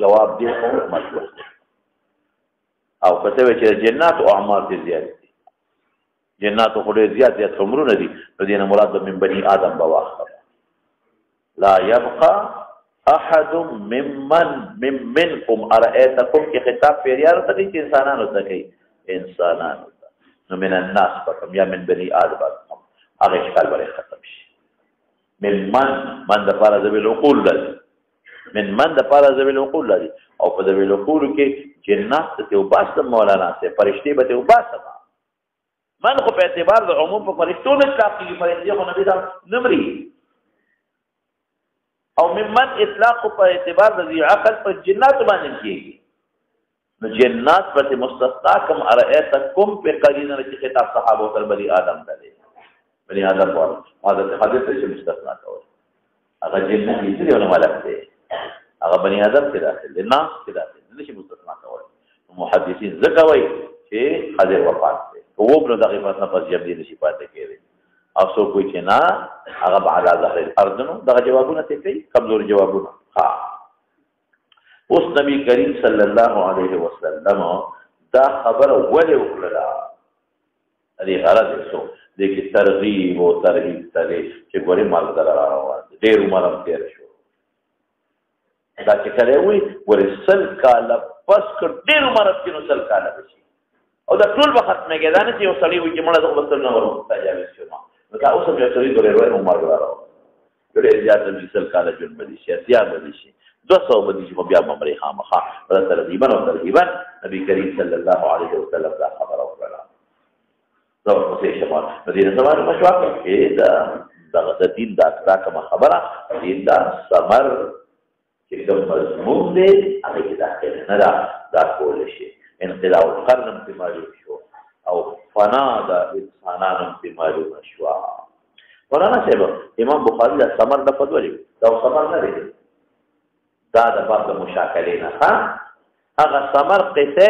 جواب دي مشروع أو كتبه جنات وأعمال دي زيادة جنات خدای زیات عمرونه دي نو دینه مراد من بني آدم بواخر لا يبقى احد منكم ارئيتكم کی خطاب پیریانو ته دي انسانانو ته کوي انسانانو نو من الناس بکم یا من بني آدم بکم هغه اشکال بلې ختم شي من د پاره ذوی العقول لري من د پاره ذوی العقول لري او په ذوی العقول کې جنات ته وباس مولانا سے فرشتي به وباس من خو په اعتبار د عموم په فرشتو نه اطلاق کیږي فرشتي خو نبی دا نمري او ممن اطلاق په اعتبار د ذی عقل په جنات باندې کیږي نو جنات په مستثنا کوم ارئتکم په قرینه چې خطاب صحابه تر بني آدم ته بني آدم ور حضرت حضرت ته مستثنا کول هغه جنت دې له ملک دی هغه بني آدم کې داخل دي نه کې داخل نشي مستثنا کول محدثین ذکر وایي چې حاضر وفات دی او په دغه فاصله پس جمع دي نشي پاتې کېږي او څوک وایي چې نه هغه على ظهر الارض نو دغه جوابونه ته کوي کمزور جوابونه ها اوس نبی کریم صلی الله علیه وسلم دا خبره ولې وکړه دې غرض څه دې کې ترغیب او ترهیب تلې چې ګوري مال دلاره روان ډېر عمر تیر شو دا چې کله وي ورسل کاله پس ډېر عمر کې نو سل کاله شي او دا ټول وخت نه کېدا نه چې یو سړی وي چې مړه د خپل نه ورو تجاوز شو نو دا اوس هم یو سړی ډېر عمر لري ډېر زیات مثال کاله جون بدی شي اتیا بدی شي 200 بدی شي بیا ممري خامخا پر ترغیبا او ترغیبا نبی کریم صلی الله علیه وسلم دا خبر وکړه دا څه شمال مدینه زمانه مشوار کې دا دین دا کوم خبره دین دا ثمر چې کوم مضمون دی هغه کې داخل نه دا کول شي انقضاء القرن په معلوم شو او فنا د انسانانو په معلوم شو مولانا صاحب امام بخاری دا ثمر د فضل دا ثمر نه دی دا د باب د مشاکله نه هغه ثمر قصه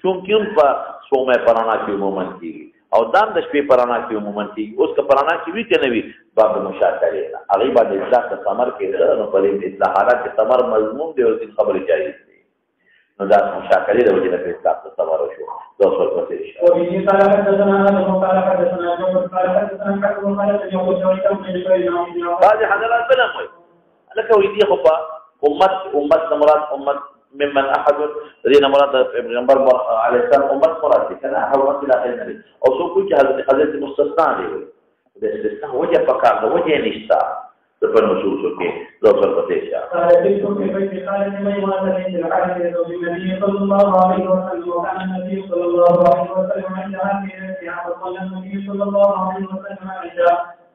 چونکه په سومه پرانا کې عموما کیږي او دام د شپې پرانا کې عموما کېږي. اوس که پرانا کې وي که نه وي باب د مشاکلې نه هغې باندې اطلاق د ثمر کېده نو په دې اصلاحات کې ثمر مضمون دی او ځینې خبرې جایز دي نو دا مشاکلې د وجې نه په اطلاق د ثمر وشو. دا څه ورپسې بعضې حضرات بل هم وایي لکه وایي دي خو په امت نه مراد امت ممن احد دین مراد پیغمبر علیه السلام امت مراد دي کنه حرمت الاخر نه او څوک چې حضرت مستثنا دی د استثناء وجه پکار د وجه نشتا د په نصوص کې د څه پته شي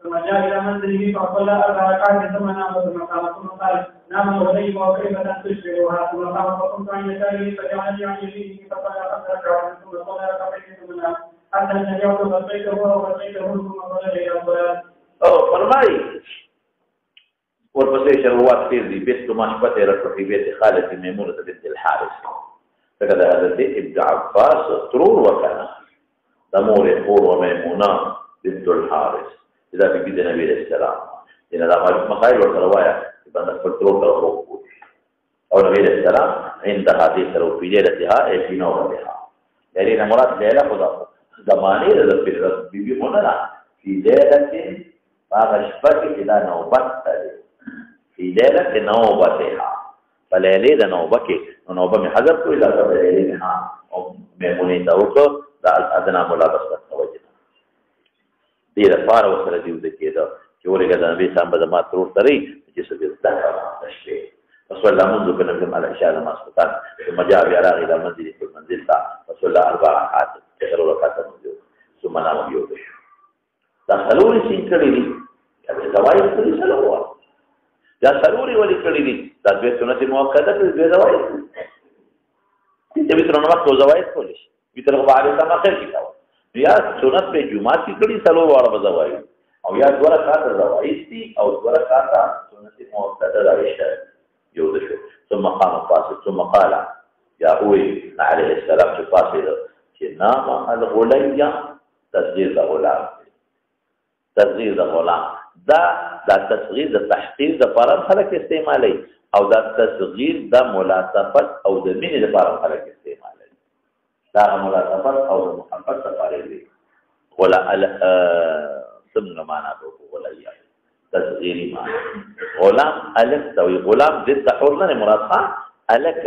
ثم جاء إلى منزله فصلى 4 ركعات ثم نام ثم قام ثم قال نام الغنيم وكلمة تشبهها ثم قام فقمت عن يساره فجعلني عن يمينه فصلى 5 ركعات ثم صلى ركعتين ثم نام حتى نجعت فصيته وفصيته ثم صلى إلى الصلاة. فرمائي ورپسې شروعات کړي دي بیت ما شپته رکعت په بیت خالد میمونه بنت الحارث څنګه د حضرت ابن عباس ترور وکړه د مور میمونه بنت الحارث دا په دې نبی رسول الله دغه د مخایل ورته وایا چې باندې فترو کړو او نبی رسول الله عند هذه ترو په ليلتها اي في نومها یعنی مراد لیلا خدا زمانه د پیغمبر بیبي مونږ نه په ليله هغه شپه کې دا نوبت ده په ليله نوبتها په ليله د نوبت کې نوبت می حذف کوی دا په ليله ها او میمونې دا وکړه د ادنا ملابسه توجه دې لپاره وسره دی د کېده چې ورګه د نبی صاحب د ما ترور ترې چې څه دې ځکه شي رسول الله منذ كنا من العشاء لما سقطت ثم جاء بأراغ إلى منزل في المنزل رسول الله 4 ركعات تغير ركعات المنزل ثم نام بيوته دا سلوري سين کړی دي دا زوایل کړی سلوه دا سلوري ولي کړی دي دا د سنت مؤکده په دې زوایل چې به تر نو وخت زوایل کولې چې تر غو علي سما خیر کیږي یا سنت په جمعه کې کړي سلور واړه زوایل او یا دوه رکعات زوایل دي او دوه رکعات سنت مؤکده راوښته یو د شو ثم قام فاصل ثم قال يا أوي عليه السلام فاصل چې نام الغليا تصغير الغلام تصغير الغلام دا تصغير د تحقير د لپاره خلک استعمالي او دا تصغير د ملاطفت او د مینې لپاره خلک استعمالي دا ملاطفت او د محبت لپاره دی ولا څنګه معنا کوو غليا تصغيري معنى غلام الف توي غلام ضد حرنا مراد الک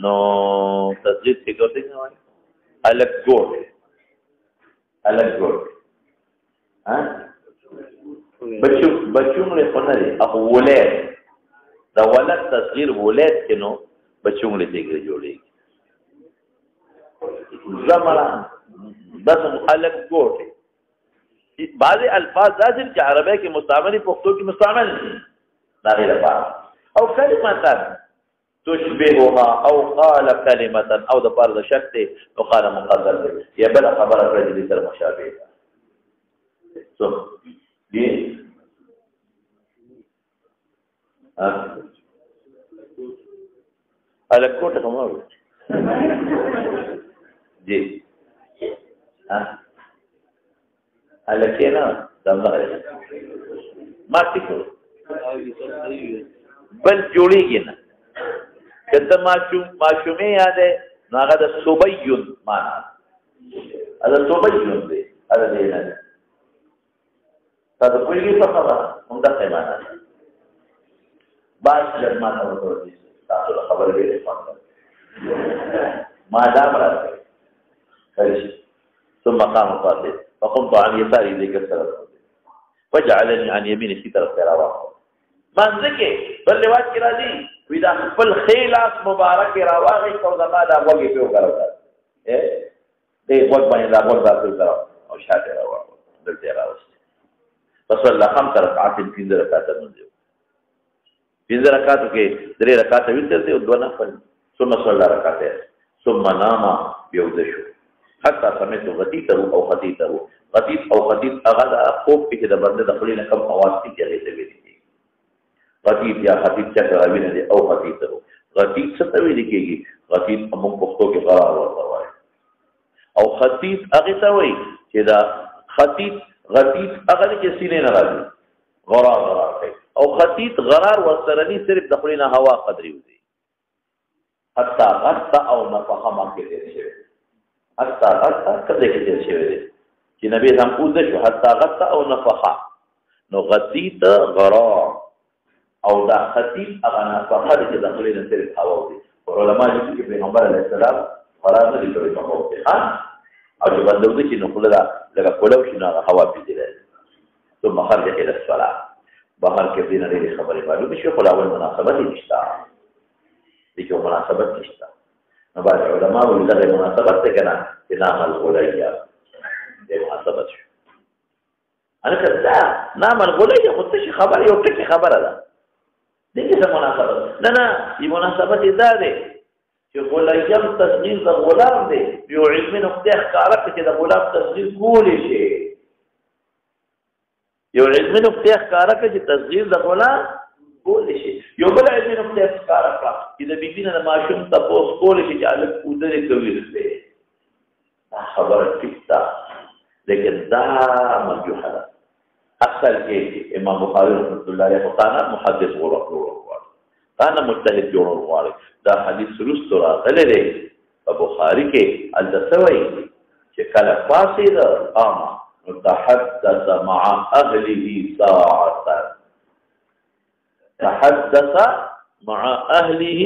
نو تصغير څه کوي نه الک ګور ها بچو له پنځه اخو ولید دا ولد تصغير ولید کینو بچو له دې جوړي زمرا بس الک ګور بعض الفاظ لازم چې عربی کې مستعمل پښتو کې مستعمل نه لپاره او کلمه تشبهها او قال كلمه او د پر د شک ته وقال مقدر یا بل خبره کړي دي تر مشابه سو دي الکوټه کومه جی الکینا دمغه ما تکو بل جوړیږي نه کله ماشومه یاده نو هغه د صبیون معنا هغه صبیون دی هغه دی نه تاسو په دې څه خبره هم دا څه معنا باز لرما ورته تاسو خبره دې ما دا راځي ثم قام قاتل فقمت عن يساري ذيك السلام فجعلني عن يميني في طرف راوه ما ذکه بل روایت کې راځي ودا خپل خیلاس مبارک راواغي کو زما دا وګي په وکړه دې وګ باندې دا وګ راځي او شاته راوه دلته راوست رسول الله 5 رکعات 15 رکعات منځو 15 رکعات کې 3 رکعات ویل دي او 2 نفل ثم صلى ركعتين ثم نام بيودشو حتى سمعت غتيته او خطيته غتيت او خطيت اغذا خوف کې د بنده د خپل کم اواز کې جګړه دی غتيت یا خطيت چې راوینه دي او خطيته غتيت څه ته ویل کېږي غتيت موږ پښتو کې قرار ورته وایي او خطیط هغه ته وایي چې دا خطیط غطیط هغه چې سینې نه راځي غرار کوي او خطیط غرار ورسره صرف د خولې نه هوا قدرې وځي حتی غطا او نفخه مخکې تېر شوی حتی غطا کله کې تېر شوی دی چې نبی هم اوزه شو حتی غطا او نفخه نو غطیط غرار او دا خطیط هغه نفخه چې د خولې نه صرف هوا وځي علماء دي چې پیغمبر علیه السلام غرار نه لري په موقع ها او چې باندې ودی چې نو خله دا لکه کولو شي نو هوا پیږي ثم خرج الى الصلاه بهر کې دین لري خبرې معلومه شي خو اول مناسبت نشته دي چې مناسبت نشته نو بعد علماء ولله مناسبت ته کنه چې نام الغلیه دې مناسبت شو انا کدا نام الغلیه خو څه خبر یو ټکی خبره ده دې څه مناسبت نه دې مناسبت ده چې غلام تصغیر د غلام دی یو علم نقطه ښکارا چې د غلام تصغیر کولی شي یو علم نقطه ښکارا چې تصغیر د غلام کولی شي یو بل علم نقطه ښکارا چې د بیبینه د ماشوم تاسو کولی شي چې الګ ودرې کوي دی خبره ټیکتا لیکن دا مرجوحه ده اصل کې امام بخاری رحمۃ اللہ علیہ قانا محدث ورغلو قانا مجتهد جوړ غواړي دا حدیث رسول راغلی دی په بخاری کې الدسوي چې کله فاسد اما تحدث مع اهله ساعه تحدث مع اهله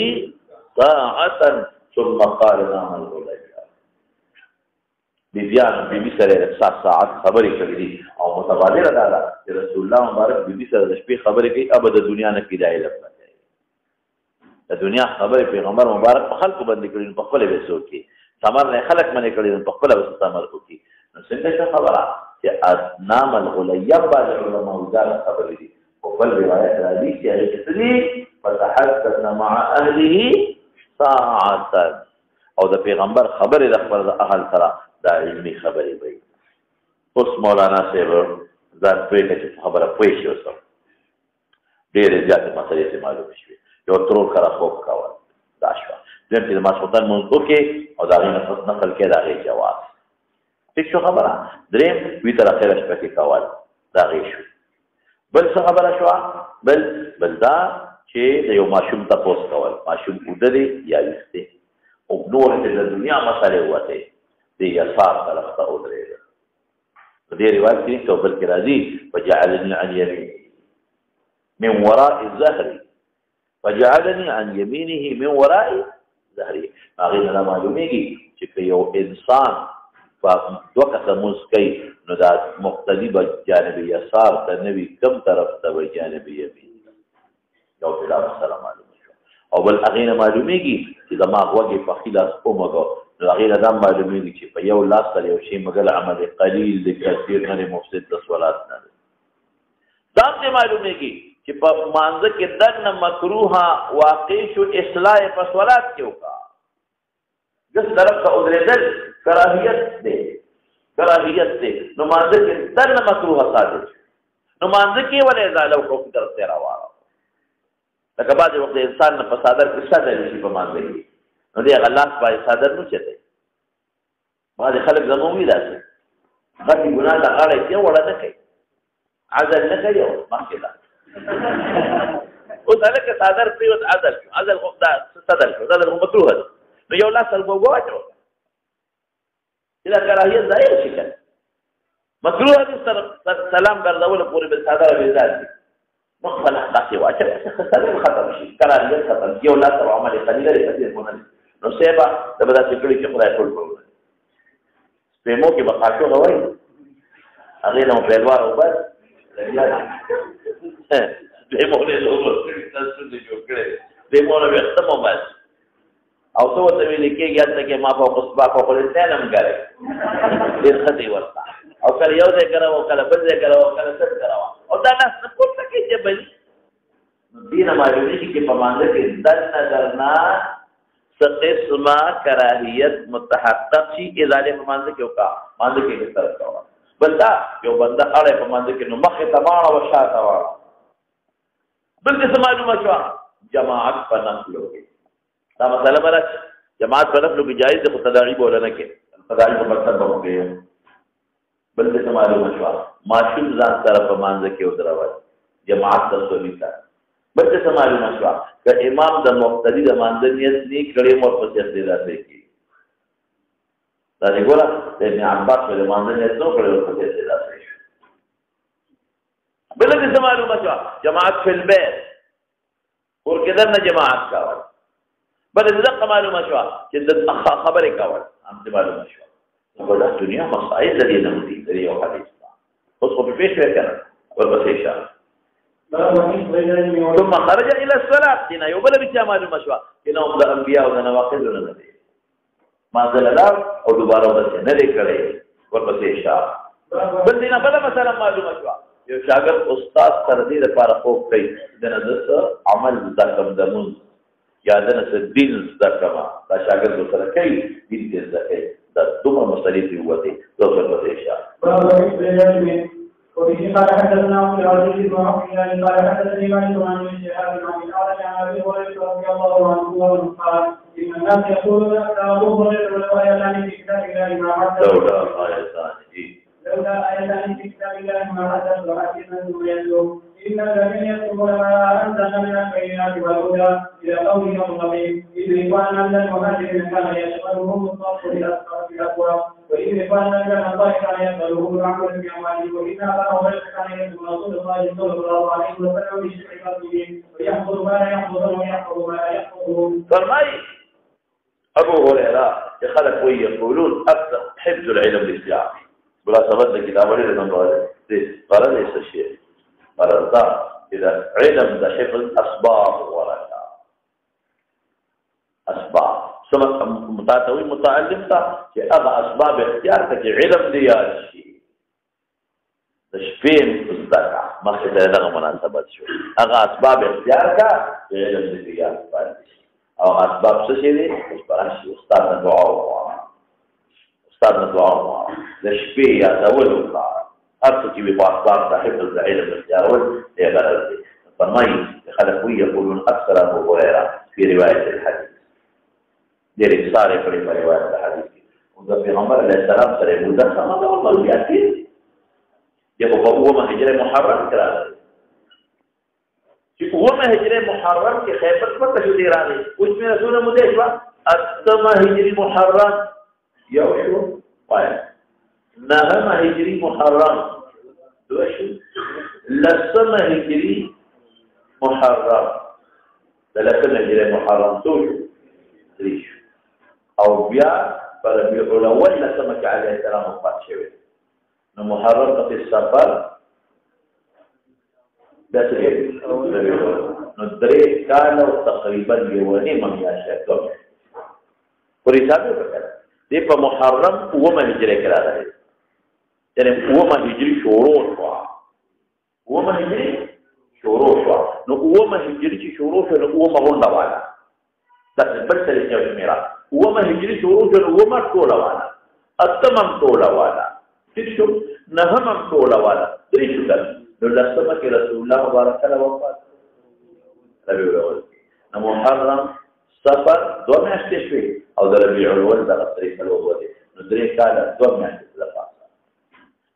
ساعه ثم قال نام الغلام بیان بیبي سره 7 ساعت خبرې کړې او متبادل ده چې رسول الله مبارک بیبي سره د شپې خبرې کوي ابد د دنیا نه کیدای لپاره د دنیا خبره پیغمبر مبارک په خلکو باندې کړي په خپل به سوچي ثمر نه خلک باندې کړي په خپل به ثمر کوي نو څنګه خبره چې نام الغلیب بعد علماء وزاره خبرې دي په خپل روایت راځي چې هغه کتلي فتحدثنا مع اهله ساعه او د پیغمبر خبره د خبر د اهل سره دا علمي خبرې وي اوس مولانا صاحب ځان پرې چې خبره پوي شي اوس ډېر زیات مسلې معلوم شي یو ترور کرا خوب کاوه دا شو دیم چې ما سلطان منځو کې او دا غي نقل کې دا غي جواز څه شو خبره دریم وی تر اخره شپه کې کاوه دا غي شو بل څه خبره شو بل دا چې یو ماشوم تاسو کول ماشوم ودري یا یسته او نور د دنیا مسالې وته دی یسار طرف ته ودري دې روایت کې ته بل کې راځي فجعلني عن يمين من وراء الظهر فجعلني عن يمينه من وراء ظهري هغه نه معلومیږي چې یو انسان په دوه قسمه کوي نو دا مقتدی به جانب یسار ته نوی کم طرف ته به جانب یمین یو بلا مسله معلومه شو او بل هغه نه معلومیږي چې دماغ وګي په خلاص اومغه نو هغه نه معلومیږي چې په یو لاس سره یو شی مګل عمل قلیل د کثیر نه مفسد د صلات نه دا معلومیږي چې په مانځه کې دنه مکروه واقع شو اصلاح په صلات کې وکا جس طرف ته اودریدل کراهیت دی نو مانځه کې دنه مکروه صادق نو مانځه کې ولې زالو کو در سره راوړو لکه بعد وخت انسان نه په صادر کې صادر شي په مانځه کې نو دی غلاس په صادر نه چته بعد خلک زموږ داسې باقي ګناه د اړه کې وړه نه کوي عزل نه کوي مخکې دا اوس هلکه صادر پریوت عزل خو دا صدر شو صدر خو مکروه ده نو یو لاس سره وګواچو چې دا کراهیت ظاهر شي کنه مکروه دي سلام ګرځول پورې به صادر به ځي مخفل حقي واچو صدر ختم شي کراهیت ختم یو لاس سره عمل قلیل لري کثیر مونږ نو سیبا د بدا سکړي چې خدای ټول کوي سپمو کې بقاشو غوي هغه نو په لوار او بس دیمونه له تاسو دې جوړ کړې دیمونه وخت مو بس او څه وته ویل کېږي چې ما په قصبا په خپل ځان هم غره ډېر خدي ورته او کله یو ځای کراو کله بل ځای کراو کله څه کراو او دا نه څه پورته کې چې بل دینه معلومه چې په مانده کې دن نظرنا قسمه کراهیت متحقق شي ازاله په مانده کې وکا مانده کې څه کراو بلدا یو بنده اړه په مانده کې نو مخه تماړه او شاته واړه بل څه معلومه شو جماعت په نفلو کې دا مسله مراد جماعت په نفلو کې جایز ده خو تداعی بوله نه کې فدای په مطلب وګورئ بل څه معلومه شو ماشوم ځان سره په مانځ کې ودرول جماعت د سولیتا بل څه معلومه شو چې امام د مقتدی د مانځ نیت نه کړي مو په څه دی راځي کی دا دی ګوره د ابن عباس په مانځ نیت نو کړي په څه دی راځي بل څه معلومه شو جماعت فی البيت اور کدن جماعت کاول بل څه معلومه شو چې د خبرې کاول هم څه معلومه شو ولا الدنيا مصائب الذين نمضي الذي يوحدث تصف في فيش كان والبسيشة ثم خرج إلى الصلاة هنا يقبل بالجمال المشوى هنا هم الأنبياء ونواقض النبي ما زال الله أو دوباره بس نري كره والبسيشة بل هنا بلا مثلا معلوم مشوى يشاغل أستاذ ترديد فارقوك كي دنا دس عمل ذاكم دمون يا دنا الدين ذاكما لا شاغل دوسرا كي دين ذاكي دوما مصاريف يوتي دوسر بسيشة وبه قال حدثنا ابو العزيز بن عبد الله قال حدثني مالك عن ابن شهاب عن عائشة عن ابي هريرة رضي الله عنه قال ان الناس يقولون ابو هريرة والآيتان في كتاب الله ما حدث لولا آيتان في كتاب الله ما حدث وحديثا ثم يتلو إن الذين يكتبون ما أنزلنا من البينات والهدى إلى قوله الرحيم إذ إخوانا من المهاجرين كان يشغلهم الصرف في الأبواب وإذ إخوانا من الأنصار كان يشغلهم العمل في أموالهم وإن أبا هريرة كان يدعو رسول الله صلى الله عليه وسلم بشرع قلبه ويحفظ ما لا يحفظه ويحفظ ما لا يحفظه. فرمي أبو هريرة خلق ويقولون أكثر حفظ العلم الإسلامي بلا سبب كتاب علم قال ليس الشيء قال إذا علم ده حفظ أسباب ورثة أسباب سمع متعتوي متعلم تا کہ اب اسباب اختیار تا کہ علم دیار شي تشفين مصدقع ما خدای دغه مناسبت شو هغه اسباب اختیار کا علم دیار پاتې او اسباب څه شي دي پراشي استاد نه دعا وکړه استاد نه دعا وکړه د شپې یا اول وکړه ارڅ چې په اسباب د حفظ د علم اختیار ول دی غرض فرمایي خلق يقولون اكثر ابو هريره في روايه الحديث دیر اکثار پڑی پر روایت حدیث کی ان کا پیغمبر علیہ السلام سره مدت سماتا والله بیاتی جب وہ ہجر محرم کرا رہے کہ وہ ہجر محرم کے خیبر پر تشریح آ رہی اس میں رسول مدعش ہوا اتم ہجری محرم یوشو پایا نہم ہجری محرم دوشو لسم ہجری محرم لسم ہجری محرم دوشو ریشو او بیا پر الاول لسمك عليه السلام وفات شوی نو محرم په سفر دته نو درې کال او تقریبا یو نیمه میاشت کوي پر حساب وکړه دې په محرم ومه هجره کړه راځي یعنی ومه هجری شروع شو ومه هجری شروع شو نو ومه هجری چې شروع شو نو ومه غونډه والا تاسو بل څه یې میرا وما هجري شروع جن وما ټوله والا اتمم ټوله والا شو نهمم ټوله والا درې شو نو لسمه کې رسول الله مبارک الله وفات ربيع الاول نو محرم سفر دوه میاشتې شوي او د ربيع الاول د طریقې له وځي نو درې کال دوه میاشتې لپاره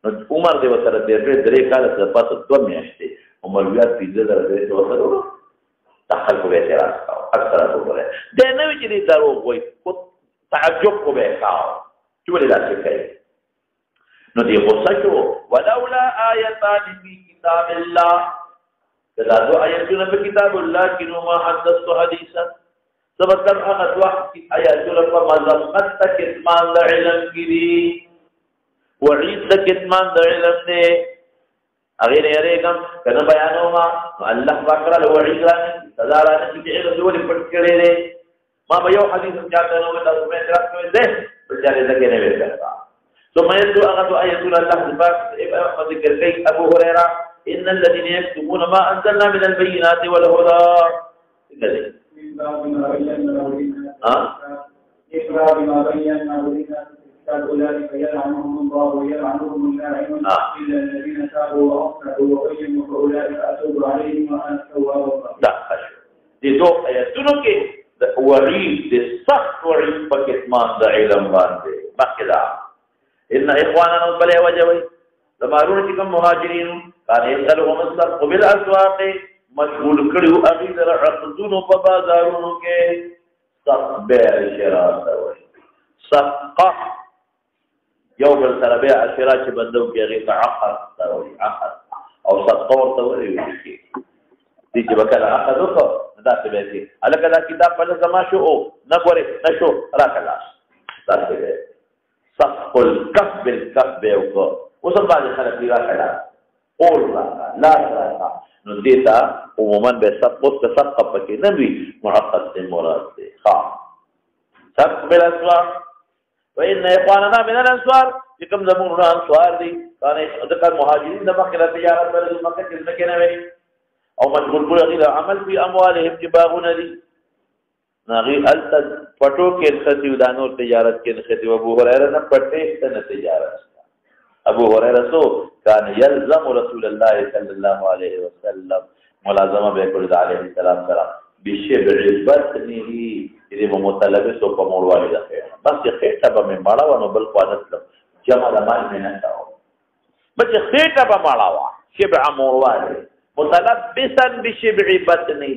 نو عمر دې وسره درې کال لپاره دوه میاشتې عمر بیا 15 درې وسره دخل کو به اعتراض کاو اکثر ابو هريره د نوې چې دې درو وای او تعجب کو به کاو چې ولې داسې کوي نو دې غوسه شو ولولا آیتان فی کتاب الله دا دو آیتونه په کتاب الله کې نو ما حدثت حدیثا سبب کم هغه وخت آیتونه په مذمت تک اتمان د علم کې دي وعید د کتمان د علم دی اغیر یریګم کنه بیانو ما الله پاک را وعید را سزا را چې علم دی ولې پټ کړی دی ما به یو حدیث چاته نو تاسو مې اعتراض کوئ ده بچاره دغه نه وکړه ثم يتلو أغدو آياتنا الله باب ذكر كي أبو هريرة إن الذين يكتبون ما أنزلنا من البينات والهدى إقرار ما بينا كتاب أولئك يلعنهم الله ويلعنهم اللاعنون إلا الذين تابوا وأصلحوا وبينوا فأولئك أتوب عليهم وأنا التواب الرحيم. لا خشوع. دي دو آياتونو کې وعید د سخت وعید په کتمان د علم باندې مخکې دا ان اخواننا بلې وجه وي د مارون چې کوم مهاجرین کان یسلهم السبق بالاسواق مشغول کړو هغه در عقدونو په بازارونو کې سبق بيع شراء وي صفقه یو بل سره بيع شراء چې بندو کې هغه عقد وي عقد او صفقه ورته وي دي چې وکړه عقد وکړه دا څه به الکه دا کتاب په زما شو او نه غوري نشو راکلاس دا څه ده صفق الكف بالكف وکړه اوس باندې خلک دی راکړه اول لا لا نو دیتا عموما به صفقه پکې نه وي معقد سے مراد دی ها صفق بالاسواق وان اخواننا من الانصار کوم زمون انصار دي کانه ذکر مهاجرین د مخکره تجارت ورته مکه کې نه کنه وي او مشغول کړي د عمل په اموالهم چې باغونه دي ناغي الت پټو کې خدي ودانو تجارت کې خدي ابو هريره نه پټه نه تجارت ابو هريره سو كان يلزم رسول الله صلى الله عليه وسلم ملازمه به کړی عليه السلام سره بشبع بطنه دې متلبس او په مور والي ده بس خېټه به مې ماړه ونه بل قوت جمع د مال نه نه تاو بچ خېټه به ماړه شبع مور والي متلبسا بشبع بطنه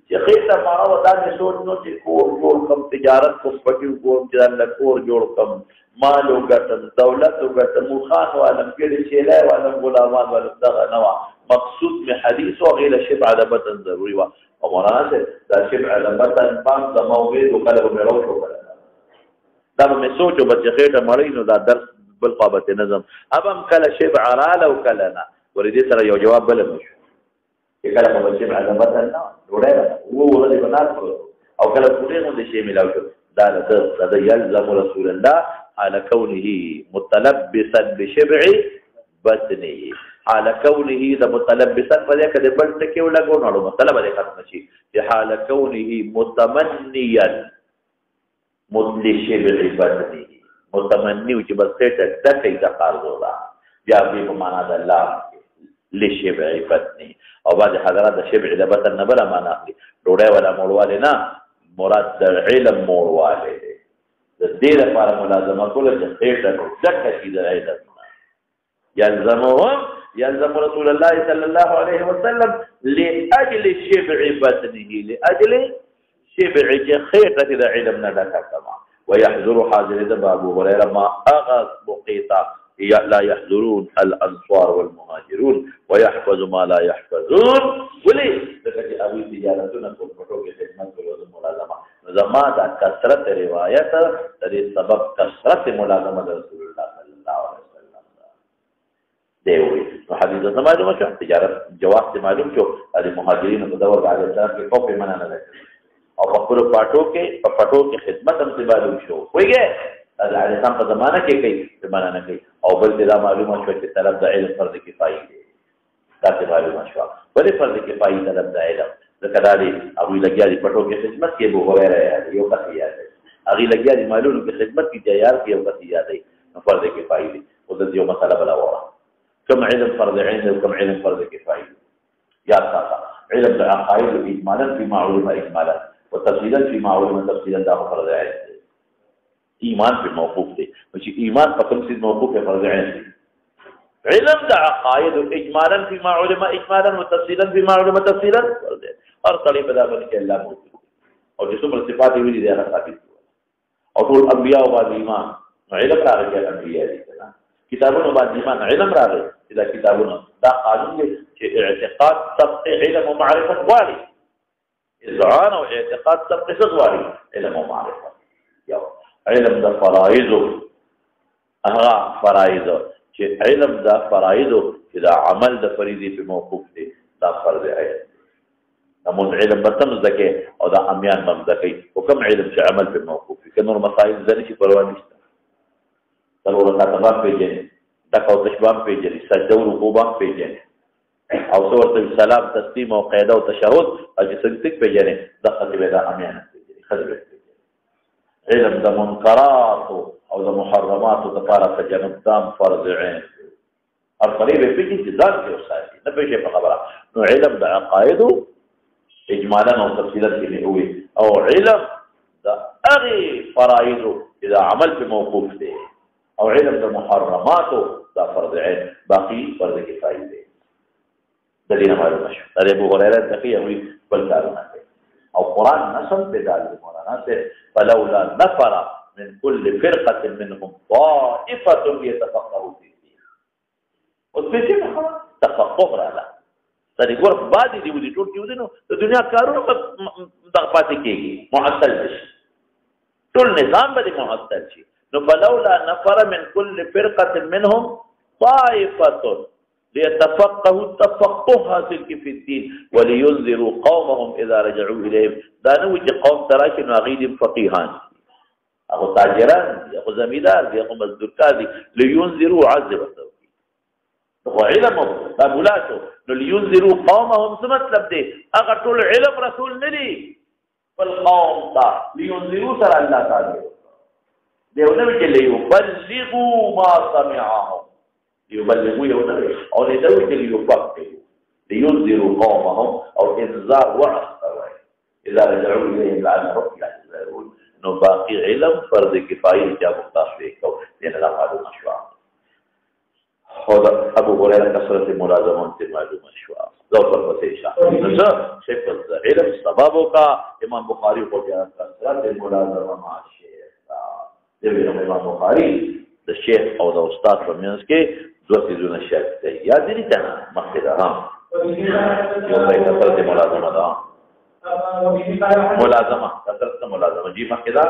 چې خېټه ماړه ودا نه سوچ نو چې کور کم تجارت کو پټیو کور چې کور جوړ کم مالو ګټم دولت ګټم خان عالم کې شیلای عالم غلامان ولر دغه نو مقصود می حدیث او غیر شبع د بطن ضروري وا او مولانا سے دا شبع د بطن پام د موعد او قلب مې راو شو دا مې سوچو بچ خېټه مړی نو دا درس بل قابت نظم ابم کله شبع را لو کلنا ورې دې سره یو جواب بل مشو کله په شبع د بطن نه وړه وو ولې بنات او کله پوره مو دې شی ملاو شو دا يلزم رسول الله على كونه متلبسا بشبع بطنه على كونه ذا متلبسا فذاك ده بل تکي ولګو نو مطلب ده ختم شي حال كونه متمنيا متلشبع بطنه متمني چې بس ته دکې د قرضولا بیا په معنا ده الله لشبع بطنه او بعد حضرات د شبع د بطن نه بل معنا اخلي ډوډۍ ولا مولواله نه مراد د علم مولواله د دې لپاره ملازمه کوله چې خېټه دکې شي د علم يلزم رسول الله صلى الله عليه وسلم لأجل شبع بطنه لأجل شبع خيطة العلم ندك كما ويحذر حاضر أبو هريرة ما أغض بقيطة لا يحذرون الأنصار والمهاجرون ويحفظ ما لا يحفظون وليه لكن أبي تجارتنا كل فتوك خدمت والملازمة زمان كثرة رواية تري سبب كثرة ملازمة رسول الله صلى الله عليه وسلم دیوی نو حدیث ته معلومه شو تجارت جواز ته معلوم شو د مهاجرینو په دور باندې ځکه کې کوپې مننه نه او په خپل پټو کې خدمت هم معلوم شو ویګه د علیسان په زمانہ کې کوي مننه کوي او بل دا معلومه شو چې طلب د علم فرض کفایي دی دا څه معلومه شو ولې فرض کفایي طلب د علم ځکه دا دی ابو لګیا دی پټو کې خدمت کې بو غوړای یو کسي یاد هغه لګیا دی معلومه کې خدمت کې تیار کې یو کسي یاد دی فرض کفایي دی او د یو مسله بلا وره كم علم فرض عين وكم علم فرض كفاية يا ساتا علم العقائد إجمالا فيما علم إجمالا وتفصيلا فيما علم تفصيلا ده فرض عين إيمان في الموقوف دي مش إيمان فكم سيد موقوف فرض عين دي علم العقائد إجمالا فيما علم إجمالا وتفصيلا فيما علم تفصيلا فرض عين أرسل بدا بلك الله موجود أو جسم الصفات يولي دي أنا ثابت أو طول الأنبياء والإيمان علم راغب الأنبياء دي کتابونو باندې ایمان علم راغی دا کتابونو دا قانون دی چې اعتقاد سبق علم او معرفت غواړي اذعان او اعتقاد سبق غواړي علم او معرفت یو علم د فرایض هغه فرایض چې علم د فرایض چې دا عمل د فریضې په موقوف دی دا فرض عین نمون علم بتم زکه او دا امیان بم زکه حکم علم چې عمل په موقوف دی کنور مسائل ځنه چې پروا نشته ضرور خاطبان پیجنې دکاو تشبام پیجنې سجده او رکوع بام پیجنې او صورت سلام تسلیم او قاعده او تشهود او جسدتک پیجنې د خطبه د امانت پیجنې خطبه پیجنې علم د منکرات او د محرمات د لپاره تجنب تام فرض عین هر طریقه پیجنې چې ځان کې وساتي نه پیښه په خبره نو علم د عقاید اجمالا او تفصیلا کې وي او علم دا اغي فرائض اذا عمل په موقوف دی او علم د محرمات دا فرض عین باقی فرض کفایي دی دلیل معلومه شو دا ابو هريره دغه وی بل کارونه او قران نصب بدال مولانا سے فلولا نفر من كل فرقه منهم طائفه يتفقهوا في الدين او په دې تفقه راځي دا ګور بعد دې ودي ټول کېو دي نو د دنیا کارونه د پاتې کېږي معطل شي ټول نظام به معطل شي نو فلولا نفر من كل فرقه منهم طائفه ليتفقهوا التفقه حاصل في الدين ولينذروا قومهم اذا رجعوا اليهم دا نو چې قوم تراکن عقید فقيهان او تاجران او زمیدار دي او مزدورکار دي لينذروا عذبته هو علم دا بولاتو نو لينذروا قومهم څه مطلب دی هغه ټول علم رسول نه دي فالقوم تا لينذروا سر الله تعالی دیونه چې ليبلغوا ما سمعهم يبلغوا يونبي او لدوي اللي يفقهوا لينذروا قومهم او انذار وعظ اذا رجعوا اليه لعلهم يحذرون انه باقي علم فرض كفايه جاب التشريك لان لا معلومه شو هذا ابو هريره كثرت ملازمه معلومه شو لو فرض شيء شيخ علم سببه کا امام بخاری کو جاء كثرت ملازمه مع الشيخ ده امام بخاری د شیخ او د استاد په منځ کې دوه څیزونه شرط دي یاد دي کنه مخکې ده ها یو ځای کثرت ملازمه ده ملازمه کثرت ملازمه جی مخکې ده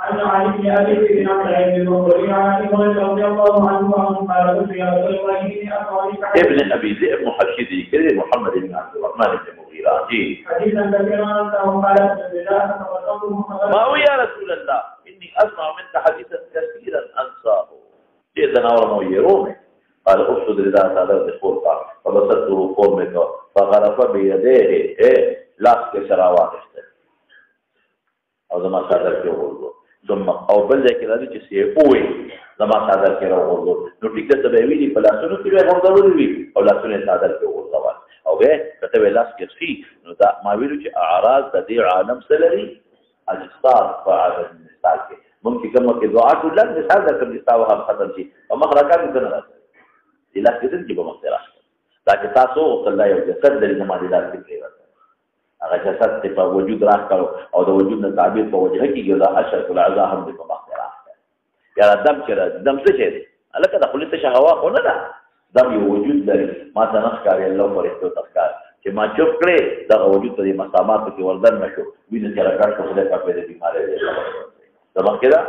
عن علي بن ابي بن عمرو بن علي رضي الله عنه قال يا رسول الله ابن ابي ذئب محشدي كده محمد بن عبد الرحمن بن مغيرة حديثا كثيرا قال ما هو يا رسول الله اني اسمع منك حديثا كثيرا انساه جئتنا ورموا يرومي قال افسد لله تعالى الخلق فبسطته قومك فغرف بيديه لاس كسراوات او زما صادر کې وګورئ ثم او بل ځکه راځي چې سی اوې زما صادر کې راوګورئ نو ټیک ته به ویلي په لاسونو کې به ورغوري وي او لاسونه صادر کې وګورئ او به کته ویلاس کې سي نو دا ما ویلو چې اعراض د دې عالم سره اجساد په عادت مثال کې ممکن کومه کې دعا ټول مثال د کوم استاوه ختم شي او مخرجات نه راځي اله کې دې په مختلف دا چې تاسو الله یو جسد لري زما د لاس کې پریوت هغه جسد په وجود راکړو او د وجود نه تعبیر په وجه کې یو د اشرف الاعضاء هم په مختلف یا دم چې دم څه شي الکه د خلیته شهوا خو نه ده دم یو وجود لري ما ته نخکاری الله فرښتو تخکار چې ما چوپ کړې دا وجود په مقاماتو کې وردن نشو ویني چې راکړ په دې په دې بیماری ده دا کېدا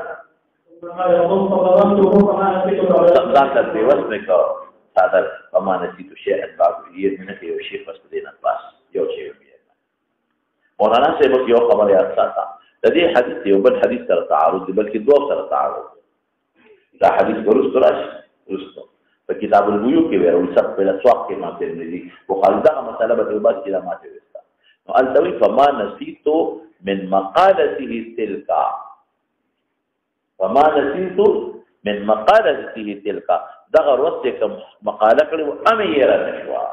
ځکه چې وسمه کا صادر امانتي تو شی اسباب یې نه کې یو شی پس دې نه پاس یو شی مولانا صاحب یو خبر یاد ساته د دې حدیث یو بل حدیث سره تعارض دی بلکې دوه سره تعارض دا حدیث ورسره راشي ورسره په کتاب البیوع کې ورول څه په لاسواق کې ماته ندي بخاری دا مسله به بعد کې ماته وستا نو التوی فما نسيتو من مقالته تلك فما نسيتو من مقالته تلك دغه ورته کوم مقاله کړو امې را نشوا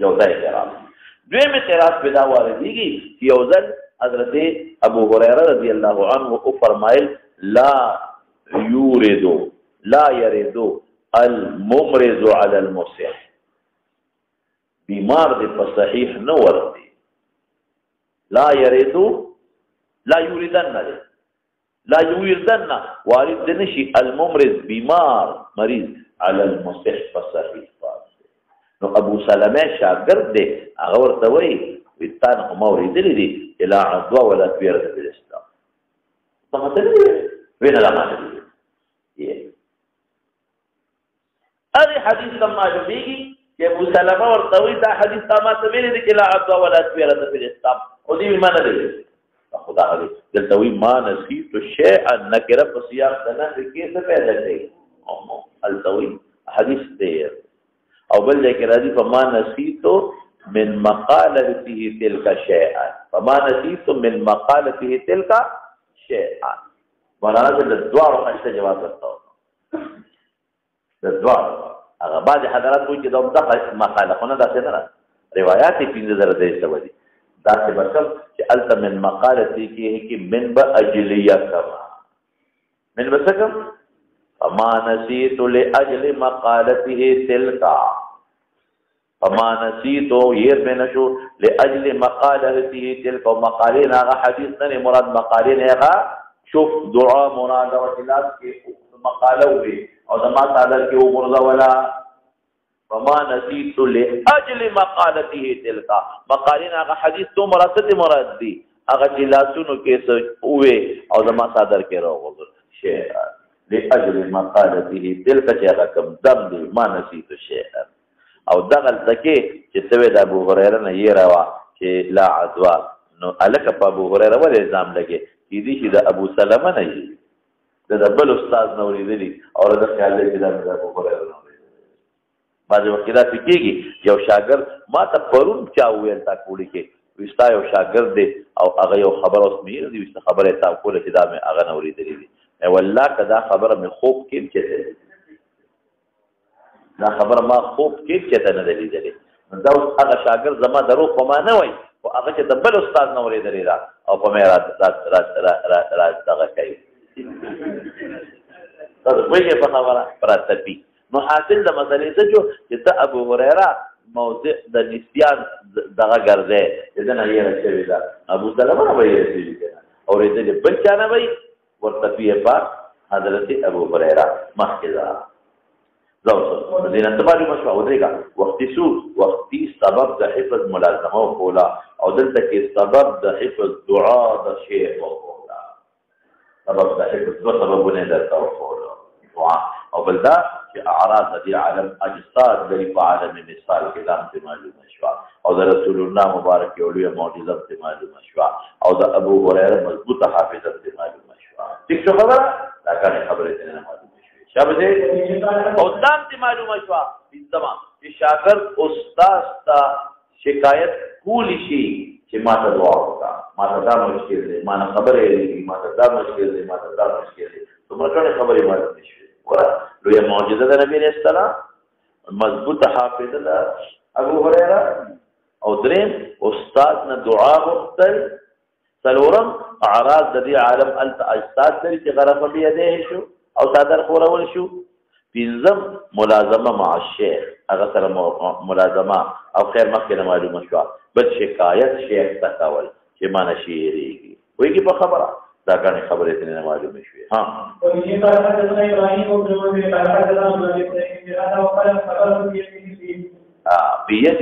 یو ځای راځي دویم اعتراض پیدا واردېږي چې یو ځل حضرت ابو هريره رضی الله عنه او فرمایل لا يرد الممرض على المصح بیمار دې په صحیح نه ورته لا يوردن وارد نشي الممرض بیمار مریض على المصح په صحیح نو ابو سلمہ شاگرد دے هغه ورته وی وستان هم اوریدلې دي الا عضوا ولا تبير في الاسلام څه مطلب وین لا معنی دی هغه حدیث لما جوړیږي چې ابو سلمہ ورته وی دا حدیث تمام ته ویل دي الا عضوا ولا تبير في الاسلام او دې معنی دی خدا دې دلته وی ما نسيت شيئا نکره په سیاق نه کې څه پیدا کوي او التوی حدیث دی او بل ځکه راځي فما نسيتو من مقالته تلك شيئا فما نسيتو من مقالته تلك شيئا مولانا د دوار په جواب ورکړو د دوار هغه بعض حضرات وایي چې دا مقاله خو نه داسې نه روایات یې 15,300 دي داسې به کوم چې هلته من مقالتې کې من به اجلیه کما من به څه کوم فما نسیت لاجل مقالته تلک فما نسیت ير میں نشو لاجل مقالته تلک او مقالین هغه حدیث نه مراد مقالین هغه شوف دعا مراد او خلاف کې مقاله وي او زما تعالی کې عمر ولا فما نسیت لاجل مقالته تلک مقالین هغه حدیث تو مراد دي هغه چې لاسونو کې څه وي او زما صادر کې راغور شی لاجل مقالته تلک چې هغه کم دم دي ما نسیت شی او دغل تکي چې سوي د ابو هريره نه یې راوا چې لا عدوا نو الک په ابو هريره ولې الزام لګي دي چې د ابو سلمہ نه یې د بل استاد نو لري او د خیال دې چې د ابو هريره نو باندې وکړه فکیږي یو شاګرد ما ته پرون چا ویل تا کوړي کې وستا یو شاګرد دی او هغه یو خبر اوس مې دی وستا خبره تا کوله چې دا مې هغه نو لري دي والله کدا خبره مې خوب کې چې دا خبره ما خوب کې چې نه دی لیدلې دا اوس هغه شاګرد زما درو په ما نه وای او هغه چې د بل استاد نو لري دا او په مې را دغه کوي دا وایي په خبره پراتپی نو حاصل د مسلې څه جو چې ته ابو هريره موضع د نسيان دغه ګرځي دنه یې راځي دا ابو سلمہ وایي چې او دې بل چا نه وایي ورته په حضرت ابو هريره مخکې زوجة دين انتبالي مشروع ودريقا وقتي سبب ده حفظ ملازمه وقولا او دلتك سبب ده حفظ دعاء ده شيء وقولا سبب ده حفظ دو سببونه ده وقولا دعاء او بلده في اعراض دي عالم اجساد دي فعالم مثال كلام تمالو مشروع او ده رسول الله مبارك يوليه معجزة تمالو مشروع او ده ابو هريره مضبوط حافظة تمالو مشروع تك شو خبره؟ لا كان خبرتنا مالو شابه او دام تی معلومه شوا بنتما چې شاګرد استاد ته شکایت کولی شي چې ما ته دعا وکړه ما ته دا مشکل دی ما نه خبرې لري ما ته دا مشکل دی ما ته دا مشکل دی څومره ټول خبرې معلوم نشي ورا لوی معجزه د نبی رسول الله مضبوط حافظ ده ابو هريره او دریم استاد نه دعا وکړل څلورم اعراض د دې عالم الت اجساد لري چې غرف بيده شو او صادر خورول شو پنځم ملازمه مع الشيخ هغه سره ملازمه او خیر مخکې معلومه شو بل شکایت شیخ تکول چې معنی شیریږي وایي په خبره دا کنه خبره ته نه معلومه شوې ها وایي په حضرت ابراهيم او پرموږي په حضرت بيده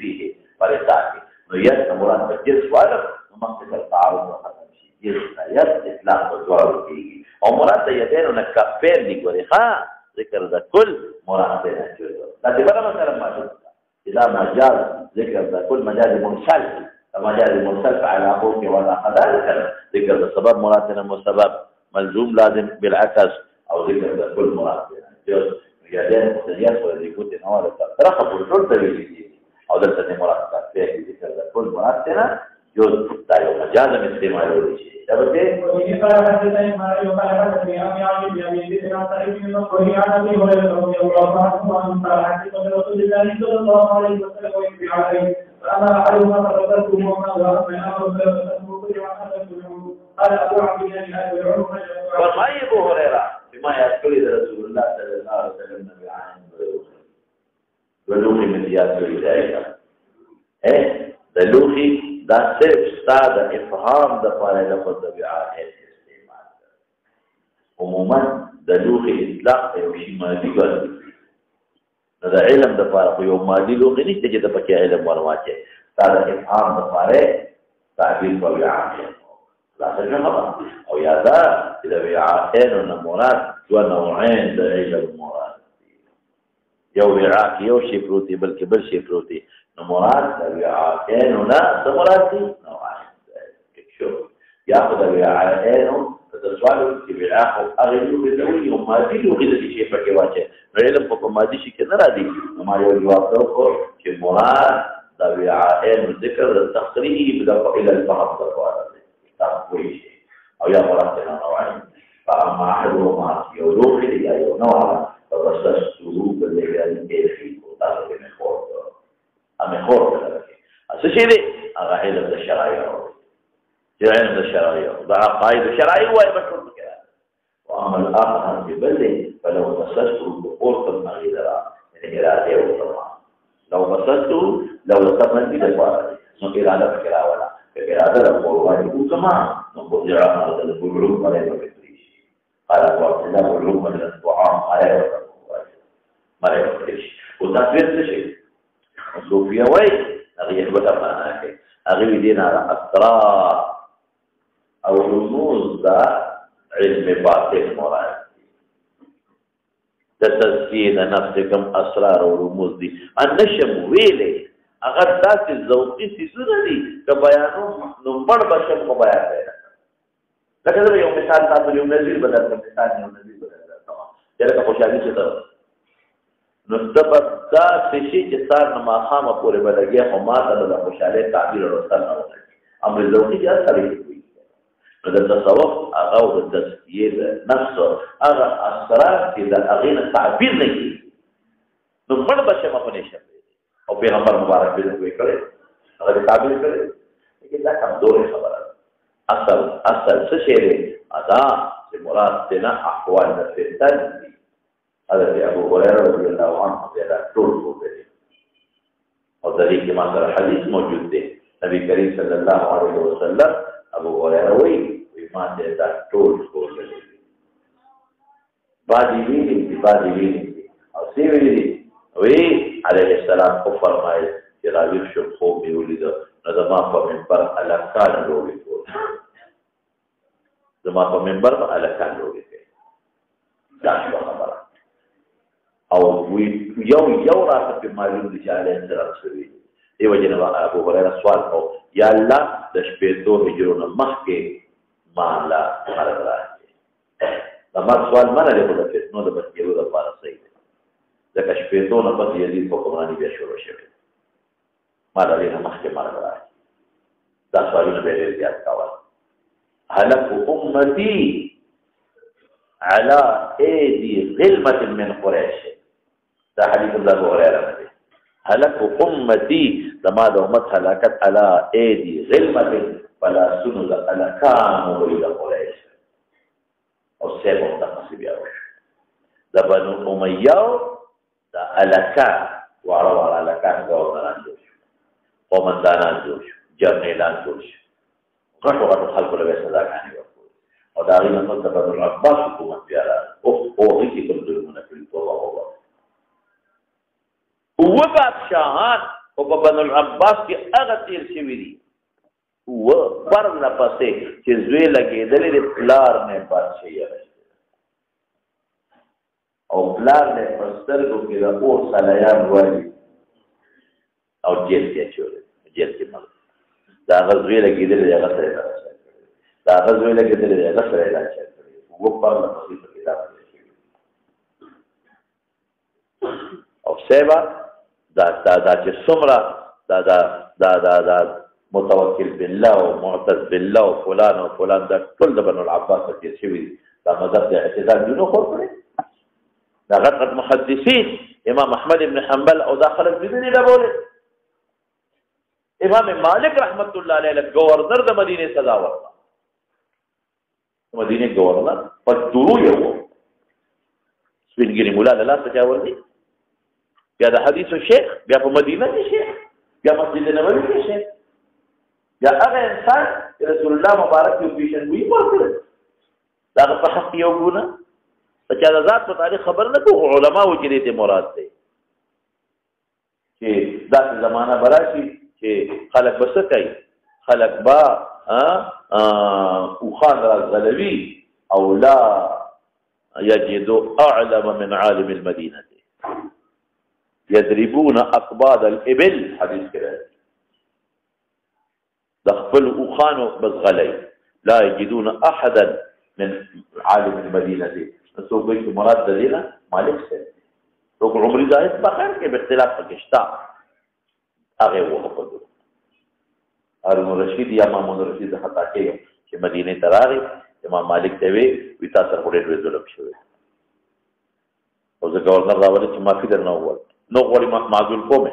فيه فرساكي نو یت مراد په جس والا مخکې تعارض ختم شي جس یت اطلاق دوار کیږي او مراد د یدینو نه کفین دی ګوري ها ذکر د کل مراد نه جوړ دا د بل مثلا ماجاز اذا مجاز ذکر د کل مجاز منسل مجاز منسل على اخوك ولا كذلك ذکر د سبب مراد نه مسبب ملزوم لازم بالعكس او ذکر د کل مراد جوړ یدین سریات او ذکر نه ولا طرف ټول ته ویلي او دلته مراد کفین ذکر د کل مراد نه جوړ دا یو مجاز استعمال شي وإذا قال حدثنا إسماعيل قال حدثني أبي عن أبي بن سعيد بن مكي عن أبي هريرة رضي الله عنه قال حدثنا رسول الله صلى الله عليه وسلم ويكفي عليه فأما أحدهما فرددته وما وأما الآخر فلم قال أبو عبد الله أبي العمر فرمى أبو هريرة بما يذكر رسول الله صلى الله عليه وسلم بعين ولوخي من يذكر ذلك دلوخي دا صرف ساده افهام د پاره د طبيعت استعمال عموما د لوغي اطلاق یو شی مادي ګرځي دا علم د پاره یو مادي لوغي نشته چې د پکې علم ورواچي ساده افهام د پاره تعبیر طبيعت لا تجمع او یادا د طبيعتين مراد جو نوعين د علم مراد یو وعاء یو شی پروتي بلکې بل شی پروتي نو مراد د وعاءینو نه څه مراد دي نوعان شو یاخذ الوعاءینو د سوال چې وعاء او هغه یو بدوي او مادي یو د شی په کې واچي علم په مادي شي کې نه راځي نو ما یو جواب ورکړ چې مراد د وعاءینو ذکر د تقریب د الى الفهم د تقوی او یا مراد نه نوعان فاما احدهما يروح الى نوع فبسسته بالليل كيفي وطالب mejor así شيء هذا علم الشرعية علم الشرعية ده قاعدة الشرعية ويبشر كده وأما الآخر ببلد فلو مسسته بقرط المغيرة من إرادة وطبعا لو مسسته لو تمن بدفع من إرادة فكرة ولا إرادة لقوة يقول كما نقول جرام هذا البلوغ عليه وكتريش قال وقت الله بلوغ من الطعام عليه وكتريش وتفير شيء الصوفية وين أغير بطرنا هكي أغير دينا أسرار أو رموز دا علم باطن مراد تتزكين نفسكم أسرار ورموز دي النشم ويلي اگر داسې ذوقي څیزونه دي که بیانوم نو مړ به شم خو بیان دی لکه زه یو مثال تاسو یو نظیر به درته مثال یو نظیر به درته کوم لکه خوشحالي چې ته نو ته به داسې شي چې سهار نه ماښامه پورې به لګیا خو ما ته به د خوشحالۍ تعبیر رسل نه وکړي امر ذوقي چې هر سړی کوي نو د تصوف هغه او د تزکیې د نفس هغه اسرار چې د هغې نه تعبیر نه کېږي نو مړ به شم خو نه شم او پیغمبر مبارک به کوئی کړي هغه تعبیر کړي لیکن دا کمزوري خبره اصل څه شی دی ادا چې مراد دې نه احوال د فتن دي حضرت ابو هريره رضی الله عنه دا ټول وګړي او د دې کې ما سره حدیث موجود دی نبی کریم صلی الله علیه وسلم ابو هريره وی ما دې دا ټول وګړي باندې ویلي او سی ویلي وی علیه السلام خو فرمایل چې راویښ شو خوب مې ولیده نو زما په منبر هلکان لوبې کول زما په منبر به هلکان لوبې کوي دا شوه خبره او یو راته پرې معلوم دي چې علیه السلام څه ویلي دې وجې نه ابو هریره سوال کوو یا الله د شپېتو هجرو نه مخکې ما له مرګ راځي د مرګ سوال منه دی خو د فتنو د بچېدو دپاره صحیح دی ځکه شپېتو نه پس یزید حکمراني بیا شروع شوې ما د دې نه مخکې مرګ راځي دا سوالونه به یې ډېر زیات کول هلك امتي على ايدي غلمة من قريش دا حديث الله ابو هريره دی هلك امتي زما د امت هلاکت على ايدي غلمة فلا سنو د هلکانو وی د قریش او سیب هم تقصی بیا وش د بنو امیه د هلکان وعلى هلکان گورنران جوړ شو قومندانان جوړ شو جرنیلان جوړ شو غټو غټو خلکو له سزاګانې ورکول او د هغې نه مخکې د بنو العباس حکومت بیا راغی هغوی کې کوم ظلمونه کړي توبه وباسه اووه بادشاهان خو په بنو العباس کې هغه تېر شوي دي اووه پرله پسې چې زوی لګېدلی دی پلار نه بادشاهي اخیستې او پلار نه په سترګو کې د اور سلیان والي او جیل کې اچولی جیل کې مړ دا هغه زوی لګېدلی دی هغه سره یې علاج کړی دا هغه زوی لګېدلی دی هغه سره یې علاج کړی اووه پرله پسې په کتاب او سیبا دا چې څومره دا متوکل بالله او معتز بالله او فلان او فلان دا ټول د بنو العباس په تېر شوي دي دا مذهب د اعتزال دي نو خور کړی دا غټ غټ محدثین امام احمد ابن حنبل او دا خلک دې نه ډبولې امام مالک رحمت الله علیه گورنر د مدینه سزا ورکړه مدینه گورنر په دورو یو سپینګری مولا له لاسه چا وردي بیا د حدیثو شیخ بیا په مدینه کې شیخ بیا مسجد نبوي کې شیخ بیا هغه انسان چې رسول الله مبارک یو پیشنګویي ورکړل د هغه په حق یو ګونه د چا د ذات په تاریخ خبر نه کوو علماو چې دې ته مراد دی چې داسې زمانه به راشي چې خلک به څه کوي خلک به اوښان راځلوي او لا یجدو اعلم من عالم المدینه یضربون اقباض الابل حدیث کې راځي د خپل اوښانو بزغلی لا یجدون احدا من عالم المدینه څوک وایي چې مراد د دې نه مالک صاحب څوک عمري زاهد په خیر کې به اختلاف پکې شته هغې وخپلو هارون رشید یا مامون رشید خطا کېږم چې مدینې ته راغی امام مالک ته وی تا سره خو ډېر ظلم شوی او زه گورنر راولې چې معافي در نه وویل نو غواړي معذور کومې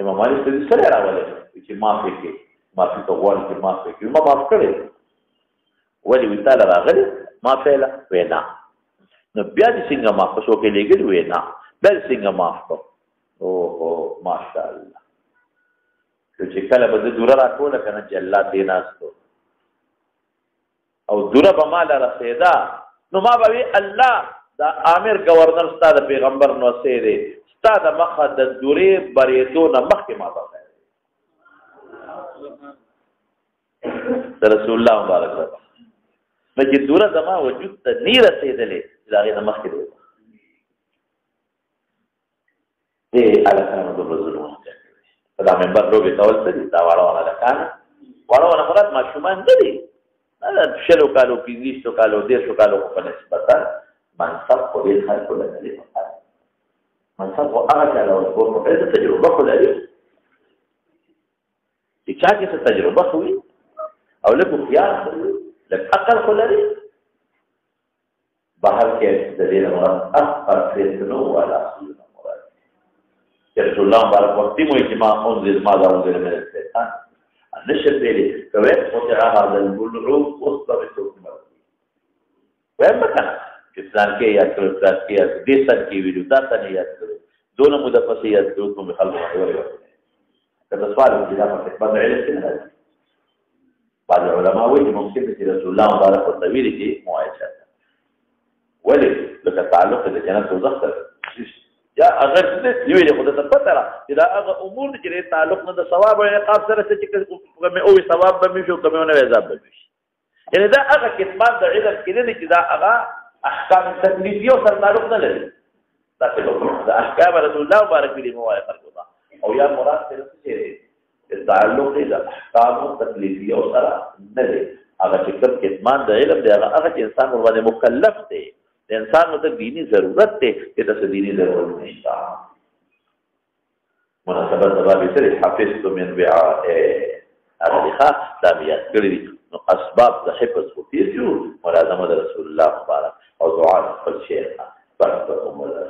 امام مالک ته سره راولې چې معافي کې معافي ته غواړي چې معافي کې ما معاف کړې ولې وی تعالی راغلی معافي لا وینا نو بیا دې څنګه معاف شو کې لګل وینا بل څنګه معاف کو او ماشاءالله چې کله به د دوره راټوله کنه چې الله دې ناستو او دوره به مال رسیدا نو ما به وی الله دا عامر گورنر ستاد پیغمبر نو سي دي ستاد مخه د دوره بریدو نه مخکې ما به رسول الله مبارک نو چې دوره زما وجود ته نه رسیدلې دا غي نه مخکې دی الکانو د رسولونه دا منبر لوګي تول څه دي دا واړه الکان واړه مراد ماشومان دي دا شلو کالو 15 کالو 10 کالو په نسبت منصب خو دې خلکو لري منصب او هغه کالو په دې تجربه خو لري چې چا کې تجربه خو او له خيار لك عقل خو لري بهر کې د دې مراد اخر فیصلو ولا مراد رسول الله مبارک وخت مو اجماع انزل ماذا انزل من الشيطان النشر دې کوي او ته هغه البلوغ وسط بتوکل وين مكان اسلام کې یا کړو ځکه چې دې سر کې ویډیو دا ته نه یاد کړو دونه مده پسې یاد کړو کوم خلک ورته کله سوال دې دا په بعد علم کې نه بعض علماء وایي ممکن چې رسول الله مبارک او طویل کې معايشه ولې لکه تعلق د جنت او دوزخ یا اگر دې یوې له خدای ته پته را چې دا هغه امور چې تعلق نه د ثواب او عقاب سره چې کوم او ثواب به مشو کوم نه عذاب به مشي یعنی دا هغه کتمان د علم کې نه چې دا هغه احکام تکلیفي او سره تعلق نه لري دا څه د احکام رسول الله مبارک دې موافق کړو او یا مراد څه څه تعلق د احکام تکلیفي او سره نه لري هغه چې کوم کتمان د علم دی هغه چې انسان باندې مکلف دی د انسان ته دینی ضرورت دی چې د دینی ضرورت نشته مناسبت د باب سره حفظت من وعاء هغه ښه دا بیا کړی نو اسباب د حفظ خو تیر شو ملازمه د رسول الله مبارک او دعا خپل شیخ برکت الله